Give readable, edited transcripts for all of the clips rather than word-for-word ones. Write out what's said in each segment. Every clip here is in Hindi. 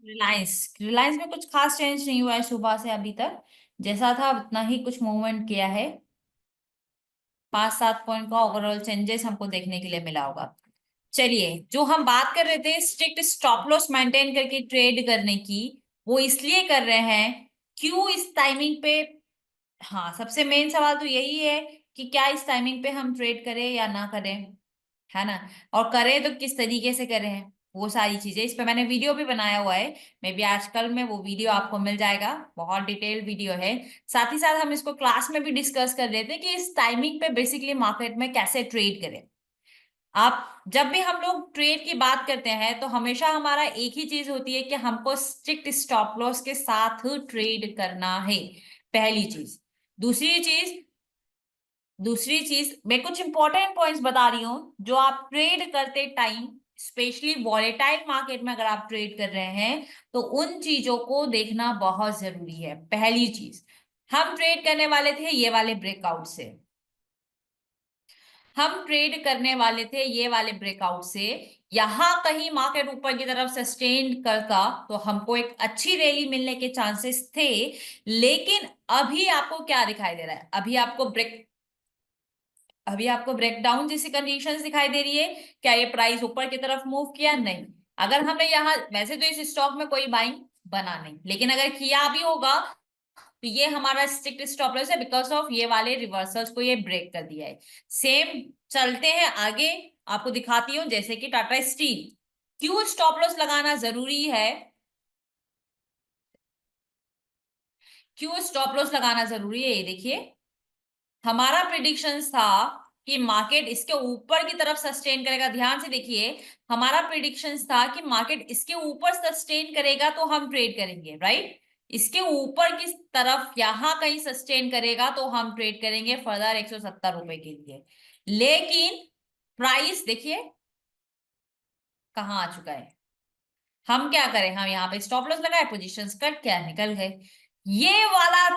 रिलायंस रिलायंस में कुछ खास चेंज नहीं हुआ है सुबह से अभी तक। जैसा था उतना ही कुछ मूवमेंट किया है। 5-7 पॉइंट का ओवरऑल चेंजेस हमको देखने के लिए मिला होगा। चलिए, जो हम बात कर रहे थे स्ट्रिक्ट स्टॉप लॉस मेंटेन करके ट्रेड करने की, वो इसलिए कर रहे हैं क्यों इस टाइमिंग पे। हाँ, सबसे मेन सवाल तो यही है कि क्या इस टाइमिंग पे हम ट्रेड करें या ना करें, है ना। और करें तो किस तरीके से करें, वो सारी चीजें इस पे मैंने वीडियो भी बनाया हुआ है। मे बी आजकल में वो वीडियो आपको मिल जाएगा, बहुत डिटेल वीडियो है। साथ ही साथ हम इसको क्लास में भी डिस्कस कर रहे थे कि इस टाइमिंग पे बेसिकली मार्केट में कैसे ट्रेड करें। आप जब भी हम लोग ट्रेड की बात करते हैं तो हमेशा हमारा एक ही चीज होती है कि हमको स्ट्रिक्ट स्टॉप लॉस के साथ ट्रेड करना है, पहली चीज। दूसरी चीज दूसरी चीज मैं कुछ इंपॉर्टेंट पॉइंट्स बता रही हूँ जो आप ट्रेड करते टाइम, स्पेशली वॉलेटाइल मार्केट में अगर आप ट्रेड कर रहे हैं तो उन चीजों को देखना बहुत जरूरी है। पहली चीज, हम ट्रेड करने वाले थे ये वाले ब्रेकआउट से, हम ट्रेड करने वाले थे ये वाले ब्रेकआउट से। यहां कहीं मार्केट ऊपर की तरफ सस्टेन करता तो हमको एक अच्छी रैली मिलने के चांसेस थे। लेकिन अभी आपको क्या दिखाई दे रहा है, अभी आपको ब्रेकडाउन जैसी कंडीशंस दिखाई दे रही है। क्या ये प्राइस ऊपर की तरफ मूव किया? नहीं। अगर हमने यहाँ, वैसे तो इस स्टॉक में कोई बाइंग बना नहीं, लेकिन अगर किया भी होगा तो ये हमारा स्ट्रिक्ट स्टॉप लॉस है, बिकॉज ऑफ ये वाले रिवर्सल्स को ये ब्रेक कर दिया है। सेम चलते हैं आगे, आपको दिखाती हूँ। जैसे कि टाटा स्टील, क्यों स्टॉप लॉस लगाना जरूरी है, क्यों स्टॉप लॉस लगाना जरूरी है, ये देखिए। हमारा प्रिडिक्शन था कि मार्केट इसके ऊपर की तरफ सस्टेन करेगा। ध्यान से देखिए, हमारा प्रिडिक्शन था कि मार्केट इसके ऊपर सस्टेन करेगा तो हम ट्रेड करेंगे, राइट। इसके ऊपर की तरफ यहां कहीं सस्टेन करेगा तो हम ट्रेड करेंगे फर्दर 170 रुपए के लिए। लेकिन प्राइस देखिए कहाँ आ चुका है। हम क्या करें, हम यहाँ पे स्टॉप लॉस लगाए, पोजीशंस कट, क्या निकल गए। ये वाला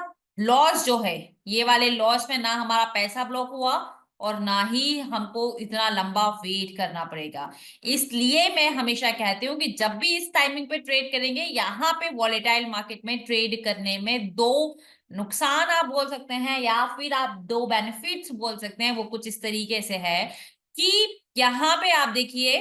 लॉस जो है, ये वाले लॉस में ना हमारा पैसा ब्लॉक हुआ और ना ही हमको इतना लंबा वेट करना पड़ेगा। इसलिए मैं हमेशा कहती हूँ कि जब भी इस टाइमिंग पे ट्रेड करेंगे, यहाँ पे वॉलेटाइल मार्केट में ट्रेड करने में दो नुकसान आप बोल सकते हैं या फिर आप दो बेनिफिट्स बोल सकते हैं। वो कुछ इस तरीके से है कि यहाँ पे आप देखिए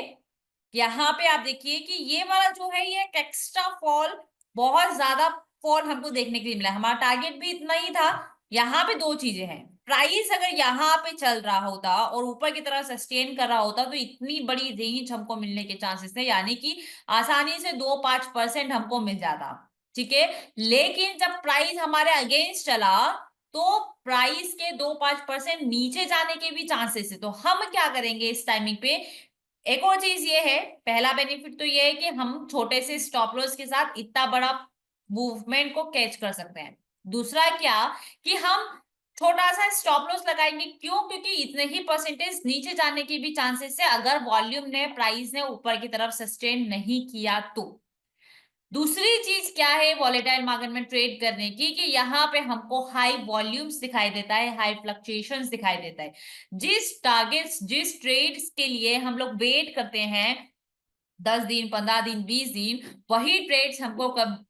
कि ये वाला जो है ये एक्स्ट्रा फॉल, बहुत ज्यादा फॉल हमको देखने के लिए मिला। हमारा टारगेट भी इतना ही था। यहाँ पे दो चीजें हैं, प्राइस अगर यहाँ पे चल रहा होता और ऊपर की तरफ सस्टेन कर रहा होता तो इतनी बड़ी रेंज हमको मिलने के चांसेस थे, यानी कि आसानी से 2-5% हमको मिल जाता। ठीक है। लेकिन जब प्राइस हमारे अगेंस्ट चला तो प्राइस के 2-5% नीचे जाने के भी चांसेस है। तो हम क्या करेंगे इस टाइमिंग पे, एक और चीज ये है, पहला बेनिफिट तो ये है कि हम छोटे से स्टॉप लॉस के साथ इतना बड़ा मूवमेंट को कैच कर सकते हैं। दूसरा क्या, कि हम छोटा सा स्टॉप लॉस लगाएंगे, क्यों? क्योंकि इतने ही परसेंटेज नीचे जाने की भी चांसेस है अगर वॉल्यूम ने, प्राइस ने ऊपर की तरफ सस्टेन नहीं किया तो। दूसरी चीज क्या है वॉलेटाइल मार्केट में ट्रेड करने की, कि यहाँ पे हमको हाई वॉल्यूम्स दिखाई देता है, हाई फ्लक्चुएशंस दिखाई देता है। जिस टारगेट्स, जिस ट्रेड्स के लिए हम लोग वेट करते हैं 10 दिन, 15 दिन, 20 दिन, वही ट्रेड्स हमको कब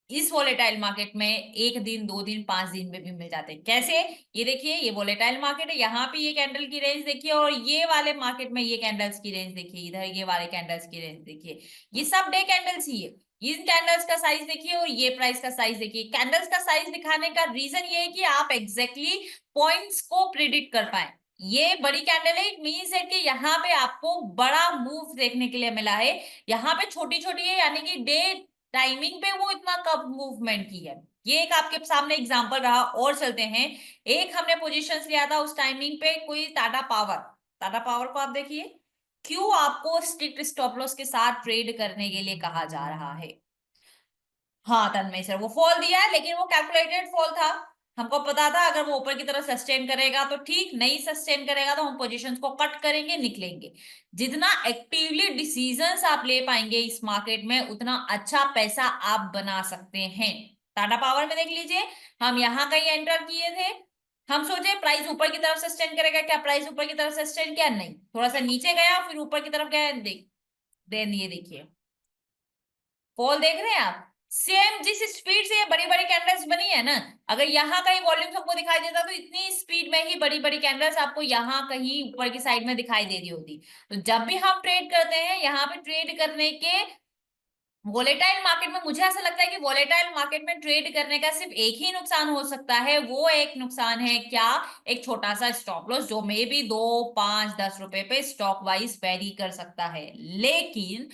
इस वोलेटाइल मार्केट में 1 दिन, 2 दिन, 5 दिन में भी मिल जाते हैं। कैसे? ये देखिए, ये वोलेटाइल मार्केट है, यहाँ पे ये कैंडल की रेंज देखिए, और ये वाले मार्केट में ये कैंडल्स की रेंज देखिए, इधर ये वाले कैंडल्स की रेंज देखिए। ये सब डे कैंडल्स ही है। इन कैंडल्स का साइज देखिए और ये प्राइस का साइज देखिए। कैंडल्स का साइज दिखाने का रीजन ये है कि आप एग्जैक्टली पॉइंट्स को प्रिडिक्ट कर पाए। ये बड़ी कैंडल है, इट मीन्स है कि यहाँ पे आपको बड़ा मूव देखने के लिए मिला है। यहाँ पे छोटी छोटी है, यानी कि डे टाइमिंग पे वो इतना कब मूवमेंट की है। ये एक आपके सामने एग्जांपल रहा। और चलते हैं, एक हमने पोजीशंस लिया था उस टाइमिंग पे, कोई टाटा पावर। टाटा पावर को आप देखिए, क्यों आपको स्ट्रिक्ट स्टॉप लॉस के साथ ट्रेड करने के लिए कहा जा रहा है। हाँ तन्मय सर, वो फॉल दिया है लेकिन वो कैलकुलेटेड फॉल था। हमको पता था अगर वो ऊपर की तरफ सस्टेन करेगा तो ठीक, नहीं सस्टेन करेगा तो हम पोजीशंस को कट करेंगे, निकलेंगे। जितना एक्टिवली डिसीजंस आप ले पाएंगे इस मार्केट में, उतना अच्छा पैसा आप बना सकते हैं। टाटा पावर में देख लीजिए, हम यहाँ कहीं एंटर किए थे, हम सोचे प्राइस ऊपर की तरफ सस्टेन करेगा, क्या प्राइस ऊपर की तरफ सस्टेन किया? नहीं, थोड़ा सा नीचे गया फिर ऊपर की तरफ गया। देन ये देखिए, फॉल देख रहे हैं आप, सेम जिस स्पीड से ये बड़ी बड़ी कैंडल्स बनी है ना, अगर यहाँ कहीं वॉल्यूम आपको दिखाई देता तो इतनी स्पीड में ही बड़ी बड़ी कैंडल्स आपको यहाँ कहीं ऊपर की साइड में दिखाई दे रही होती। तो जब भी हम ट्रेड करते हैं, यहाँ पे ट्रेड करने के, वोलेटाइल मार्केट में मुझे ऐसा लगता है कि वोलेटाइल मार्केट में ट्रेड करने का सिर्फ एक ही नुकसान हो सकता है, वो एक नुकसान है क्या, एक छोटा सा स्टॉप लॉस जो मे बी 2, 5, 10 रुपए पे स्टॉक वाइज वेरी कर सकता है। लेकिन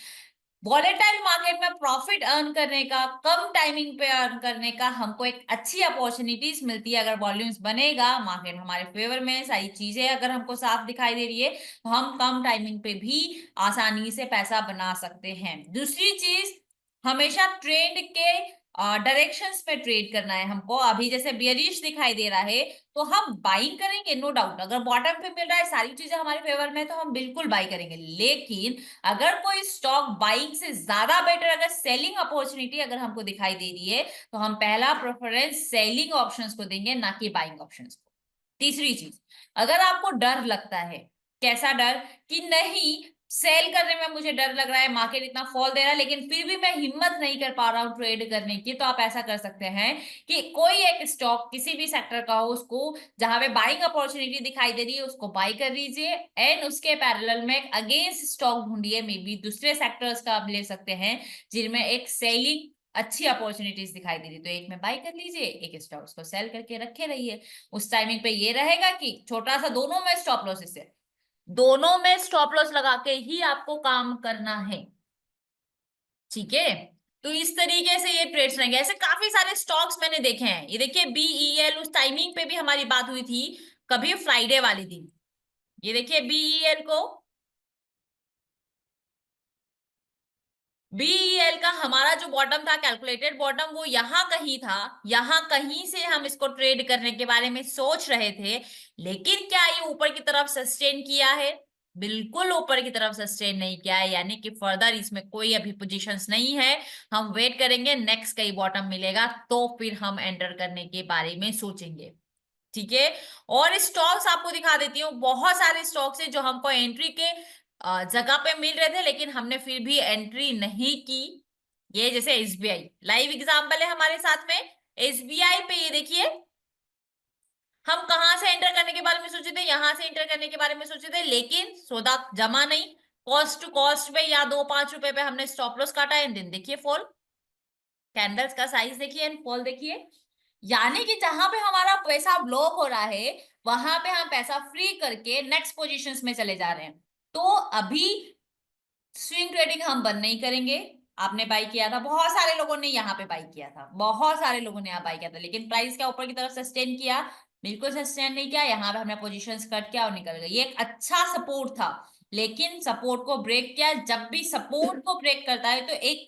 वॉलेटाइल मार्केट में प्रॉफिट अर्न करने का, कम टाइमिंग पे अर्न करने का हमको एक अच्छी अपॉर्चुनिटीज मिलती है। अगर वॉल्यूम्स बनेगा, मार्केट हमारे फेवर में, सारी चीजें अगर हमको साफ दिखाई दे रही है, तो हम कम टाइमिंग पे भी आसानी से पैसा बना सकते हैं। दूसरी चीज, हमेशा ट्रेंड के डायरेक्शंस पे ट्रेड करना है हमको। अभी जैसे बियरिश दिखाई दे रहा है तो हम बाइंग करेंगे, नो डाउट। अगर बॉटम पे मिल रहा है, सारी चीजें हमारे फेवर में, तो हम बिल्कुल बाई करेंगे। लेकिन अगर कोई स्टॉक बाइंग से ज्यादा बेटर, अगर सेलिंग अपॉर्चुनिटी अगर हमको दिखाई दे रही है, तो हम पहला प्रेफरेंस सेलिंग ऑप्शंस को देंगे, ना कि बाइंग ऑप्शंस को। तीसरी चीज, अगर आपको डर लगता है, कैसा डर, कि नहीं सेल करने में मुझे डर लग रहा है, मार्केट इतना फॉल दे रहा है लेकिन फिर भी मैं हिम्मत नहीं कर पा रहा हूँ ट्रेड करने की, तो आप ऐसा कर सकते हैं कि कोई एक स्टॉक किसी भी सेक्टर का हो, उसको जहां पे बाइंग अपॉर्चुनिटी दिखाई दे रही है उसको बाई कर लीजिए, एंड उसके पैरेलल में अगेंस्ट स्टॉक ढूंढिए, मे बी दूसरे सेक्टर्स का आप ले सकते हैं जिनमें एक सेलिंग अच्छी अपॉर्चुनिटीज दिखाई दे रही, तो एक में बाई कर लीजिए, एक स्टॉक उसको सेल करके रखे रहिए। उस टाइमिंग पे ये रहेगा कि छोटा सा दोनों में स्टॉप लॉस, इससे दोनों में स्टॉप लॉस लगा के ही आपको काम करना है, ठीक है। तो इस तरीके से ये ट्रेड्स रहेंगे। ऐसे काफी सारे स्टॉक्स मैंने देखे हैं, ये देखिए बीईएल, उस टाइमिंग पे भी हमारी बात हुई थी कभी फ्राइडे वाले दिन। ये देखिए बीईएल को, बीईएल का हमारा जो बॉटम था, कैलकुलेटेड बॉटम, वो यहाँ कहीं था, यहाँ कहीं से हम इसको ट्रेड करने के बारे में सोच रहे थे। लेकिन क्या ये ऊपर की तरफ सस्टेन किया है? बिल्कुल ऊपर की तरफ सस्टेन नहीं किया है, यानी कि फर्दर इसमें कोई अभी पोजीशंस नहीं है। हम वेट करेंगे, नेक्स्ट कहीं बॉटम मिलेगा तो फिर हम एंटर करने के बारे में सोचेंगे, ठीक है। और स्टॉक्स आपको दिखा देती हूँ, बहुत सारे स्टॉक्स है जो हमको एंट्री के जगह पे मिल रहे थे लेकिन हमने फिर भी एंट्री नहीं की। ये जैसे एसबीआई लाइव एग्जांपल है हमारे साथ में। एसबीआई पे ये देखिए, हम कहाँ से एंटर करने के बारे में सोचे थे, यहां से एंटर करने के बारे में सोचे थे, लेकिन सौदा जमा नहीं, कॉस्ट टू कॉस्ट पे या 2-5 रुपए पे हमने स्टॉप लॉस काटा है। दिन देखिए फॉल, कैंडल्स का साइज देखिए एंड फॉल देखिए, यानी कि जहां पे हमारा पैसा ब्लॉक हो रहा है, वहां पे हम पैसा फ्री करके नेक्स्ट पोजीशंस में चले जा रहे हैं। तो अभी स्विंग ट्रेडिंग हम बंद नहीं करेंगे। आपने बाई किया था, बहुत सारे लोगों ने यहाँ पे बाई किया था, बहुत सारे लोगों ने यहाँ बाई किया था, लेकिन प्राइस क्या ऊपर की तरफ सस्टेन किया? बिल्कुल सस्टेन नहीं किया। यहाँ पे हमने पोजीशंस कट किया और निकल गए। ये एक अच्छा सपोर्ट था, लेकिन सपोर्ट को ब्रेक किया। जब भी सपोर्ट को ब्रेक करता है तो एक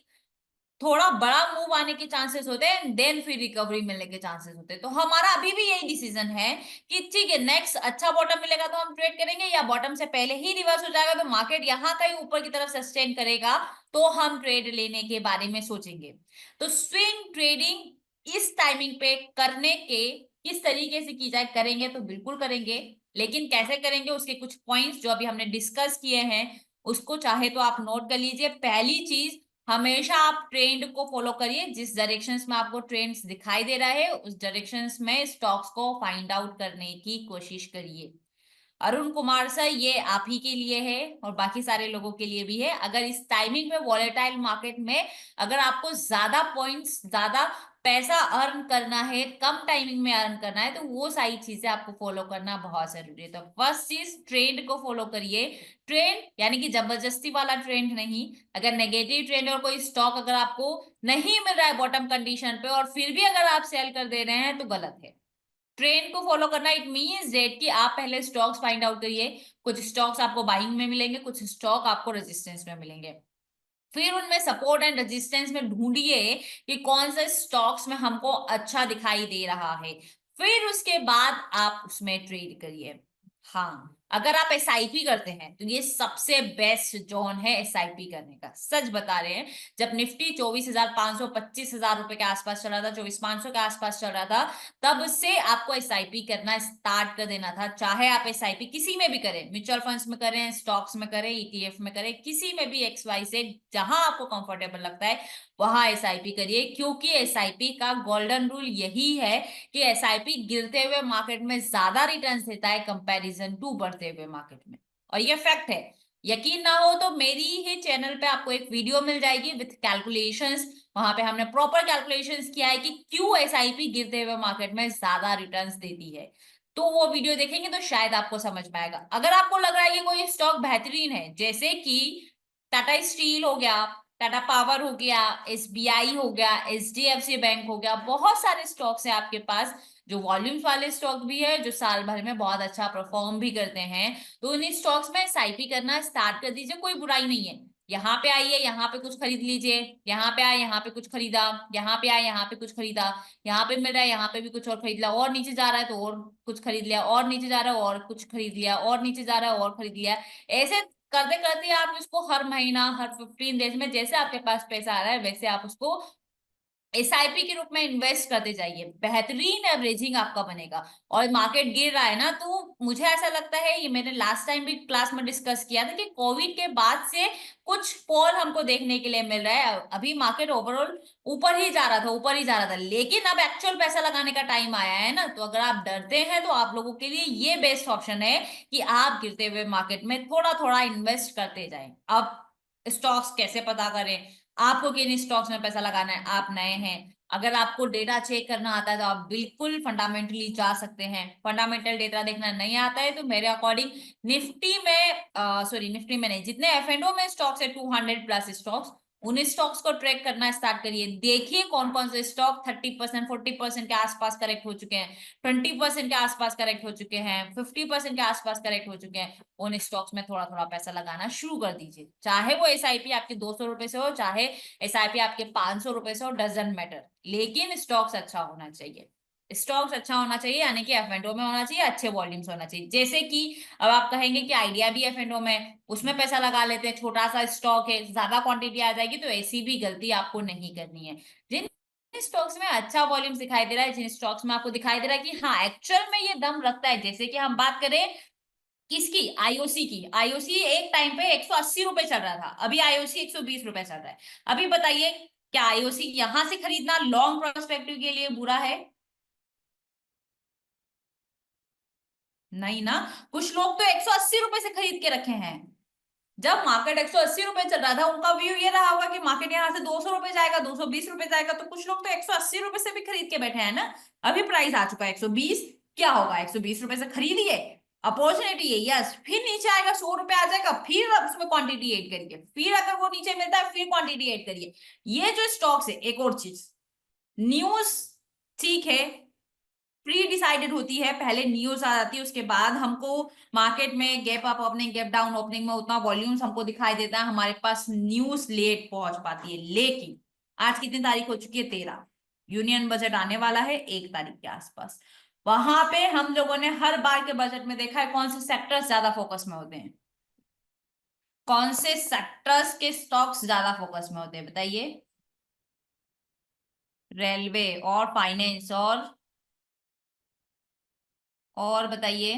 थोड़ा बड़ा मूव आने के चांसेस होते हैं, देन फिर रिकवरी मिलने के चांसेस होते हैं। तो हमारा अभी भी यही डिसीजन है कि ठीक है, नेक्स्ट अच्छा बॉटम मिलेगा तो हम ट्रेड करेंगे, या बॉटम से पहले ही रिवर्स हो जाएगा तो मार्केट यहाँ कहीं ऊपर की तरफ सस्टेन करेगा तो हम ट्रेड लेने के बारे में सोचेंगे। तो स्विंग ट्रेडिंग इस टाइमिंग पे करने के किस तरीके से की जाए, करेंगे तो बिल्कुल करेंगे, लेकिन कैसे करेंगे उसके कुछ पॉइंट्स जो अभी हमने डिस्कस किए हैं उसको चाहे तो आप नोट कर लीजिए। पहली चीज, हमेशा आप ट्रेंड को फॉलो करिए, जिस डायरेक्शंस में आपको ट्रेंड्स दिखाई दे रहा है उस डायरेक्शंस में स्टॉक्स को फाइंड आउट करने की कोशिश करिए। अरुण कुमार सर, ये आप ही के लिए है और बाकी सारे लोगों के लिए भी है। अगर इस टाइमिंग में वॉलेटाइल मार्केट में अगर आपको ज्यादा पॉइंट्स, ज्यादा पैसा अर्न करना है, कम टाइमिंग में अर्न करना है, तो वो सारी चीजें आपको फॉलो करना बहुत जरूरी है। तो फर्स्ट चीज, ट्रेंड को फॉलो करिए। ट्रेंड यानी कि जबरदस्ती वाला ट्रेंड नहीं। अगर नेगेटिव ट्रेंड और कोई स्टॉक अगर आपको नहीं मिल रहा है बॉटम कंडीशन पे और फिर भी अगर आप सेल कर दे रहे हैं तो गलत है। ट्रेंड को फॉलो करना इट मींस दैट कि आप पहले स्टॉक्स फाइंड आउट करिए। कुछ स्टॉक्स आपको बाइंग में मिलेंगे, कुछ स्टॉक आपको रेजिस्टेंस में मिलेंगे। फिर उनमें सपोर्ट एंड रेजिस्टेंस में ढूंढिए कि कौन से स्टॉक्स में हमको अच्छा दिखाई दे रहा है, फिर उसके बाद आप उसमें ट्रेड करिए। हाँ, अगर आप एसआईपी करते हैं तो ये सबसे बेस्ट जोन है एसआईपी करने का, सच बता रहे हैं। जब निफ्टी 24,500 25,000 रुपए के आसपास चल रहा था, 24,500 के आसपास चल रहा था, तब से आपको एसआईपी करना स्टार्ट कर देना था। चाहे आप एसआईपी किसी में भी करें, म्यूचुअल फंड्स में करें, स्टॉक्स में करें, ईटीएफ में करें, किसी में भी एक्स वाई से जहां आपको कंफर्टेबल लगता है वहां एसआईपी करिए, क्योंकि एसआईपी का गोल्डन रूल यही है कि एसआईपी गिरते हुए मार्केट में ज्यादा रिटर्न्स देता है कंपैरिजन टू बढ़ते हुए मार्केट में, और ये फैक्ट है। यकीन ना हो तो मेरी ही चैनल पे आपको एक वीडियो मिल जाएगी विथ कैलकुलेशंस, वहां पे हमने प्रॉपर कैलकुलेशंस किया है कि क्यों एसआईपी गिरते हुए मार्केट में ज्यादा रिटर्न्स देती है। तो वो वीडियो देखेंगे तो शायद आपको समझ में आएगा। अगर आपको लग रहा है कि कोई स्टॉक बेहतरीन है, जैसे कि टाटा स्टील हो गया, टाटा पावर हो गया, एसबीआई हो गया, एचडीएफसी बैंक हो गया, बहुत सारे स्टॉक्स हैं आपके पास जो वॉल्यूम्स वाले स्टॉक भी है, जो साल भर में बहुत अच्छा परफॉर्म भी करते हैं, तो इन स्टॉक्स में एसआईपी करना स्टार्ट कर दीजिए, कोई बुराई नहीं है। यहाँ पे आइए, यहाँ पे कुछ खरीद लीजिए, यहाँ पे आए, यहाँ पे कुछ खरीदा, यहाँ पे आए, यहाँ पे कुछ खरीदा, यहाँ पे मिल रहा है, यहाँ पे भी कुछ और खरीद लिया, और नीचे जा रहा है तो और कुछ खरीद लिया, और नीचे जा रहा है और कुछ खरीद लिया, और नीचे जा रहा है और खरीद लिया। ऐसे करते करते आप इसको हर महीना, हर 15 डेज में जैसे आपके पास पैसा आ रहा है वैसे आप उसको एसआईपी के रूप में इन्वेस्ट करते जाइए, बेहतरीन एवरेजिंग आपका बनेगा। और मार्केट गिर रहा है ना, तो मुझे ऐसा लगता है, ये मैंने लास्ट टाइम भी क्लास में डिस्कस किया था कि कोविड के बाद से कुछ फॉल हमको देखने के लिए मिल रहा है। अभी मार्केट ओवरऑल ऊपर ही जा रहा था, ऊपर ही जा रहा था, लेकिन अब एक्चुअल पैसा लगाने का टाइम आया है ना, तो अगर आप डरते हैं तो आप लोगों के लिए ये बेस्ट ऑप्शन है कि आप गिरते हुए मार्केट में थोड़ा थोड़ा इन्वेस्ट करते जाएं। अब स्टॉक्स कैसे पता करें, आपको किन स्टॉक्स में पैसा लगाना है, आप नए हैं, अगर आपको डेटा चेक करना आता है तो आप बिल्कुल फंडामेंटली जा सकते हैं। फंडामेंटल डेटा देखना नहीं आता है तो मेरे अकॉर्डिंग निफ्टी में, सॉरी निफ्टी में नहीं, जितने एफ एंड ओ में स्टॉक्स है 200 प्लस स्टॉक्स, उन स्टॉक्स को ट्रैक करना स्टार्ट करिए। देखिए कौन कौन से स्टॉक 30% 40% के आसपास करेक्ट हो चुके हैं, 20% के आसपास करेक्ट हो चुके हैं, 50% के आसपास करेक्ट हो चुके हैं। उन स्टॉक्स में थोड़ा थोड़ा पैसा लगाना शुरू कर दीजिए, चाहे वो एसआईपी आपके 200 रुपए से हो, चाहे एसआईपी आपके 500 रुपए से हो, डजेंट मैटर, लेकिन स्टॉक्स अच्छा होना चाहिए। स्टॉक्स अच्छा होना चाहिए यानी कि एफ एंड ओ में होना चाहिए, अच्छे वॉल्यूम्स होना चाहिए। जैसे कि अब आप कहेंगे कि आइडिया भी एफ एंड ओ में, उसमें पैसा लगा लेते हैं, छोटा सा स्टॉक है, ज्यादा क्वांटिटी आ जाएगी, तो ऐसी भी गलती आपको नहीं करनी है। जिन स्टॉक्स में अच्छा वॉल्यूम दिखाई दे रहा है, जिन स्टॉक्स में आपको दिखाई दे रहा है कि हाँ एक्चुअल में ये दम रखता है, जैसे कि हम बात करें किसकी, आईओसी की। आईओसी एक टाइम पे 180 रुपए चल रहा था, अभी आईओसी 120 रुपए चल रहा है। अभी बताइए, क्या आईओसी यहां से खरीदना लॉन्ग प्रोस्पेक्टिव के लिए बुरा है? नहीं ना। कुछ लोग तो 180 रुपए से खरीद के रखे हैं। जब मार्केट 180 रुपए चल रहा था, उनका व्यू ये रहा होगा कि मार्केट यहाँ से 200 रुपए जाएगा, 220 रुपए जाएगा, तो कुछ लोग तो 180 रुपए से भी खरीद के बैठे हैं ना। अभी प्राइस आ चुका है 120, क्या होगा, 120 रुपए से खरीदिए, अपॉर्चुनिटी है, यस। फिर नीचे आएगा, 100 रुपए आ जाएगा, फिर आप उसमें क्वांटिटी एड करिए, फिर अगर वो नीचे मिलता है फिर क्वांटिटी एड करिए। ये जो स्टॉक्स है, एक और चीज, न्यूज ठीक है, प्री डिसाइडेड होती है, पहले न्यूज आ जाती है, उसके बाद हमको मार्केट में gap up opening, gap down opening में उतना वॉल्यूम्स हमको दिखाई देता है, हमारे पास न्यूज लेट पहुंच पाती है। लेकिन आज कितनी तारीख हो चुकी है, 13, यूनियन बजट आने वाला है 1 तारीख के आसपास। वहां पे हम लोगों ने हर बार के बजट में देखा है कौन से सेक्टर्स ज्यादा फोकस में होते हैं, कौन से सेक्टर्स के स्टॉक्स ज्यादा फोकस में होते हैं, बताइए। रेलवे और फाइनेंस और बताइए,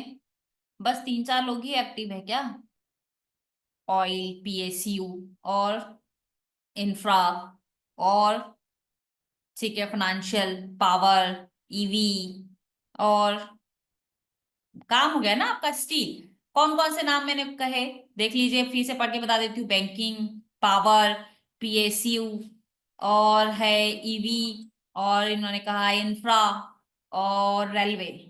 बस 3 4 लोग ही एक्टिव है क्या? ऑयल, पीएसयू और इंफ्रा और ठीक है, फाइनेंशियल, पावर, ईवी और काम हो गया ना आपका स्टील। कौन कौन से नाम मैंने कहे, देख लीजिए, फिर से पढ़ के बता देती हूँ। बैंकिंग, पावर, पीएसयू और है ईवी, और इन्होंने कहा इंफ्रा और रेलवे।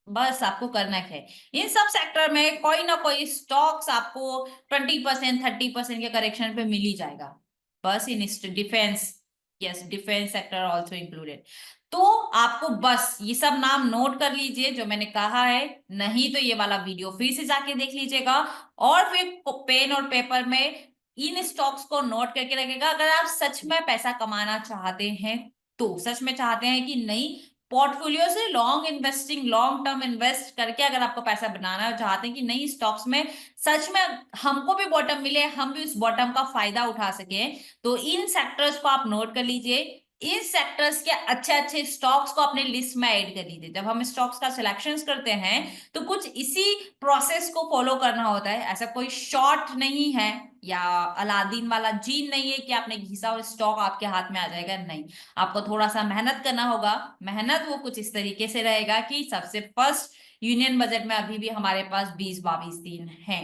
बस आपको करना क्या है, इन सब सेक्टर में कोई ना कोई स्टॉक्स आपको 20% 30% के करेक्शन पे मिल ही जाएगा। बस in defence, yes defence sector also included. तो आपको बस ये सब नाम नोट कर लीजिए जो मैंने कहा है, नहीं तो ये वाला वीडियो फिर से जाके देख लीजिएगा, और फिर पेन और पेपर में इन स्टॉक्स को नोट करके रखेगा। अगर आप सच में पैसा कमाना चाहते हैं, तो सच में चाहते हैं कि नहीं, पोर्टफोलियो से long investing, long term invest करके अगर आपको पैसा बनाना है, चाहते हैं कि नहीं स्टॉक्स में सच में हमको भी बॉटम मिले, हम भी उस बॉटम का फायदा उठा सके, तो इन सेक्टर्स को आप नोट कर लीजिए। इस सेक्टर्स के अच्छे अच्छे स्टॉक्स को अपने लिस्ट में ऐड कर लीजिए। जब हम स्टॉक्स का सिलेक्शंस करते हैं तो कुछ इसी प्रोसेस को फॉलो करना होता है। ऐसा कोई शॉर्ट नहीं है या अलादीन वाला जीन नहीं है कि आपने घिसा और स्टॉक आपके हाथ में आ जाएगा, नहीं। आपको थोड़ा सा मेहनत करना होगा। मेहनत वो कुछ इस तरीके से रहेगा कि सबसे फर्स्ट यूनियन बजट में अभी भी हमारे पास 20-22 दिन है।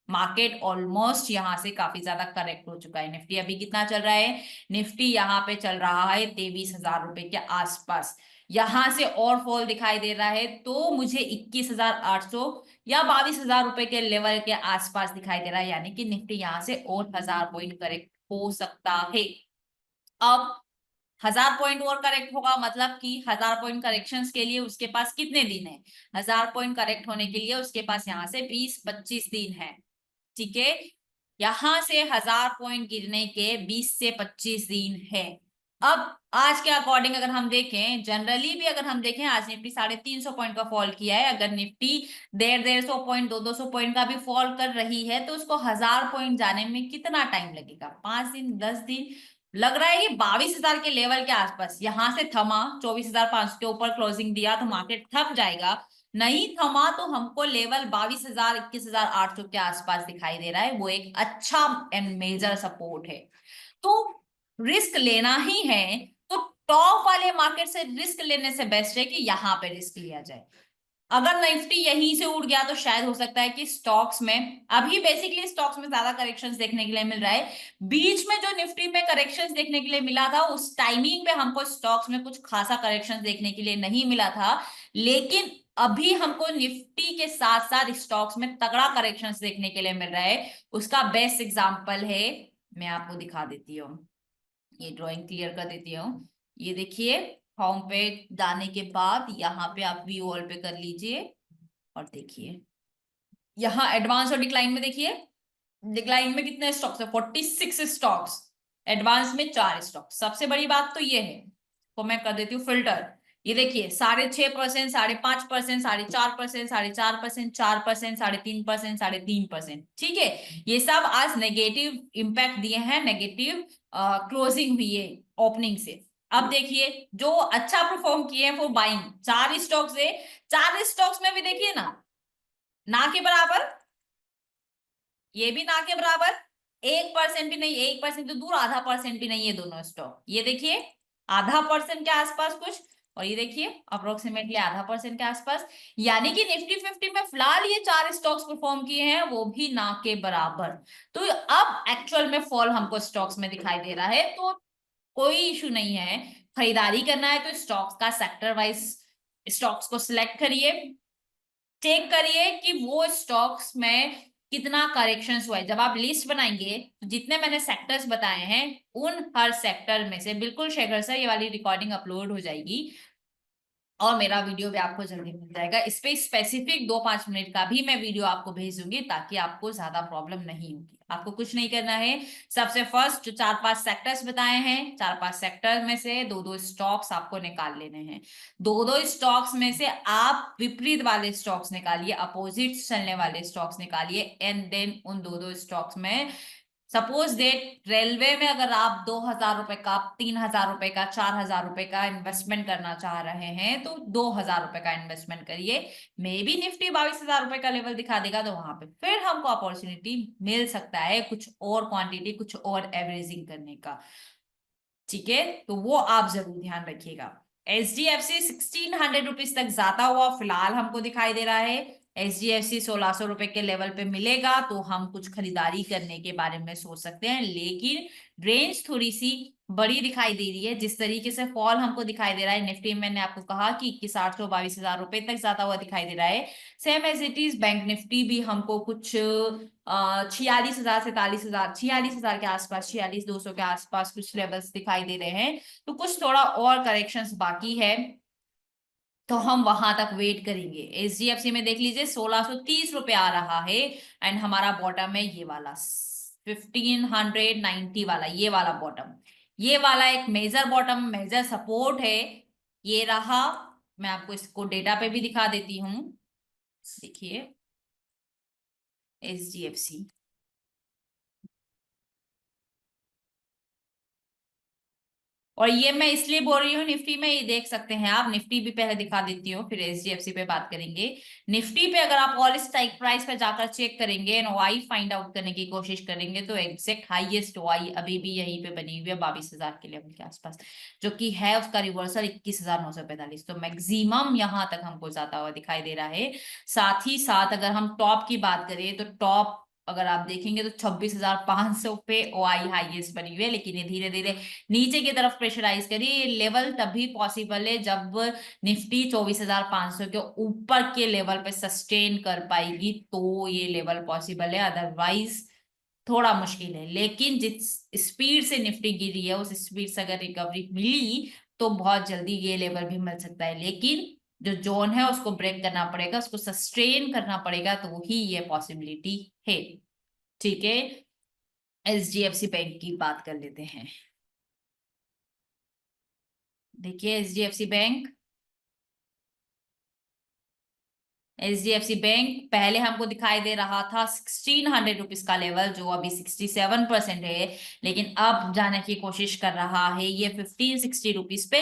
मार्केट ऑलमोस्ट यहाँ से काफी ज्यादा करेक्ट हो चुका है। निफ्टी अभी कितना चल रहा है? निफ्टी यहाँ पे चल रहा है 23,000 रुपए के आसपास। यहां से और फॉल दिखाई दे रहा है तो मुझे 21,800 या 22,000 रुपए के लेवल के आसपास दिखाई दे रहा है, यानी कि निफ्टी यहां से और 1,000 पॉइंट करेक्ट हो सकता है। अब 1,000 पॉइंट और करेक्ट होगा मतलब कि 1,000 पॉइंट करेक्शन के लिए उसके पास कितने दिन है? 1,000 पॉइंट करेक्ट होने के लिए उसके पास यहाँ से 20-25 दिन है। ठीक है, यहां से 1,000 पॉइंट गिरने के 20 से 25 दिन है। अब आज के अकॉर्डिंग अगर हम देखें, जनरली भी अगर हम देखें, आज निफ्टी 350 पॉइंट का फॉल किया है। अगर निफ्टी 150 पॉइंट 200 पॉइंट का भी फॉल कर रही है तो उसको 1,000 पॉइंट जाने में कितना टाइम लगेगा? 5 दिन, 10 दिन लग रहा है। ये 22,000 के लेवल के आसपास यहां से थमा, 24,500 के ऊपर क्लोजिंग दिया तो मार्केट थक जाएगा। नहीं थमा तो हमको लेवल 22,000 21,800 के आसपास दिखाई दे रहा है। वो एक अच्छा एंड मेजर सपोर्ट है। तो रिस्क लेना ही है तो टॉप वाले मार्केट से रिस्क लेने से बेस्ट है कि यहाँ पे रिस्क लिया जाए। अगर निफ्टी यहीं से उड़ गया तो शायद हो सकता है कि स्टॉक्स में, अभी बेसिकली स्टॉक्स में ज्यादा करेक्शंस देखने के लिए मिल रहा है। बीच में जो निफ्टी में करेक्शंस देखने के लिए मिला था उस टाइमिंग पे हमको स्टॉक्स में कुछ खासा करेक्शंस देखने के लिए नहीं मिला था, लेकिन अभी हमको निफ्टी के साथ साथ स्टॉक्स में तगड़ा करेक्शंस देखने के लिए मिल रहा है। उसका बेस्ट एग्जांपल है, मैं आपको दिखा देती हूँ, ये ड्राइंग क्लियर कर देती हूँ। ये देखिए, होम पे जाने के बाद यहाँ पे आप व्यू ऑल पे कर लीजिए और देखिए यहाँ एडवांस और डिक्लाइन में देखिए, डिक्लाइन में कितने स्टॉक्स है? 46 स्टॉक्स, एडवांस में 4 स्टॉक। सबसे बड़ी बात तो ये है, तो मैं कर देती हूँ फिल्टर। ये देखिए 6.5%, 5.5%, 4.5%, 4.5%, 4%, 3.5%, 3.5%। ठीक है, ये सब आज नेगेटिव इंपैक्ट दिए हैं, नेगेटिव क्लोजिंग हुई है ओपनिंग से। अब देखिए जो अच्छा परफॉर्म किए हैं वो बाइंग 4 स्टॉक्स है। 4 स्टॉक्स में भी देखिए ना के बराबर, ये भी ना के बराबर, 1% भी नहीं, 1% तो दूर, ½ % भी नहीं है दोनों स्टॉक। ये देखिए ½ % के आसपास कुछ, और ये देखिए अप्रोक्सीमेटली ½ % के आसपास। यानी कि निफ्टी 50 में फिलहाल ये 4 स्टॉक्स परफॉर्म किए हैं, वो भी ना के बराबर। तो अब एक्चुअल में फॉल हमको स्टॉक्स में दिखाई दे रहा है, तो कोई इशू नहीं है। खरीदारी करना है तो स्टॉक्स का सेक्टर वाइज स्टॉक्स को सिलेक्ट करिए, चेक करिए कि वो स्टॉक्स में कितना करेक्शंस हुआ है। जब आप लिस्ट बनाएंगे तो जितने मैंने सेक्टर्स बताए हैं उन हर सेक्टर में से, बिल्कुल शेखर सर ये वाली रिकॉर्डिंग अपलोड हो जाएगी और मेरा वीडियो भी आपको जल्दी मिल जाएगा। इस पे स्पेसिफिक 2-5 मिनट का भी मैं वीडियो आपको भेज दूंगी ताकि आपको ज्यादा प्रॉब्लम नहीं होगी। आपको कुछ नहीं करना है, सबसे फर्स्ट जो 4-5 सेक्टर्स बताए हैं, 4-5 सेक्टर में से 2-2 स्टॉक्स आपको निकाल लेने हैं। 2-2 स्टॉक्स में से आप विपरीत वाले स्टॉक्स निकालिए, अपोजिट चलने वाले स्टॉक्स निकालिए, एंड देन उन 2-2 स्टॉक्स में सपोज डेट रेलवे में अगर आप 2,000 रुपए का, 3,000 रुपए का, 4,000 रुपए का इन्वेस्टमेंट करना चाह रहे हैं तो 2,000 रुपए का इन्वेस्टमेंट करिए। मे बी निफ्टी 22,000 रुपए का लेवल दिखा देगा तो वहां पे फिर हमको अपॉर्चुनिटी मिल सकता है कुछ और क्वांटिटी, कुछ और एवरेजिंग करने का। ठीक है, तो वो आप जरूर ध्यान रखिएगा। HDFC 1,600 रुपीज तक जाता हुआ फिलहाल हमको दिखाई दे रहा है। HDFC 1,600 रुपए के लेवल पे मिलेगा तो हम कुछ खरीदारी करने के बारे में सोच सकते हैं, लेकिन रेंज थोड़ी सी बड़ी दिखाई दे रही है। जिस तरीके से फॉल हमको दिखाई दे रहा है निफ्टी, मैंने आपको कहा कि 21,800 22,000 रुपए तक जाता हुआ दिखाई दे रहा है। Same as it is bank Nifty भी हमको कुछ 46,000 47,000, 46,000 के आसपास, 46,200 के आसपास कुछ लेवल्स दिखाई दे रहे हैं। तो कुछ थोड़ा और करेक्शंस बाकी है तो हम वहां तक वेट करेंगे। HDFC में देख लीजिए 1,630 रुपए आ रहा है एंड हमारा बॉटम है ये वाला 1,590 वाला, ये वाला बॉटम, ये वाला एक मेजर बॉटम, मेजर सपोर्ट है। ये रहा मैं आपको इसको डेटा पे भी दिखा देती हूँ। देखिए SGFC, और ये मैं इसलिए बोल रही हूँ निफ्टी में, ये देख सकते हैं आप, निफ्टी भी पहले दिखा देती हूँ फिर SGFC पे बात करेंगे। निफ्टी पे अगर आप ऑल स्ट्राइक प्राइस पे जाकर चेक करेंगे एंड ओआई फाइंड आउट करने की कोशिश करेंगे तो एग्जैक्ट हाईएस्ट ओआई अभी भी यहीं पे बनी हुई है 22,000 के लेवल के आसपास, जो कि है उसका रिवर्सल 21,945। तो मैक्सिमम यहाँ तक हमको जाता हुआ दिखाई दे रहा है। साथ ही साथ अगर हम टॉप की बात करें तो टॉप अगर आप देखेंगे तो 26,500 पे ओआई हाईएस्ट बनी हुई है, लेकिन ये धीरे धीरे नीचे की तरफ प्रेशराइज करी। ये लेवल तभी पॉसिबल है जब निफ्टी 24,500 के ऊपर के लेवल पे सस्टेन कर पाएगी, तो ये लेवल पॉसिबल है, अदरवाइज थोड़ा मुश्किल है। लेकिन जिस स्पीड से निफ्टी गिरी है उस स्पीड से अगर रिकवरी मिली तो बहुत जल्दी ये लेवल भी मिल सकता है, लेकिन जो जोन है उसको ब्रेक करना पड़ेगा, उसको सस्टेन करना पड़ेगा, तो ही ये पॉसिबिलिटी है। ठीक है, SGFC बैंक की बात कर लेते हैं। देखिए H D F C bank पहले हमको दिखाई दे रहा था 1,600 रुपीज का लेवल, जो अभी 67% है, लेकिन अब जाने की कोशिश कर रहा है ये 1,560 रुपीज पे।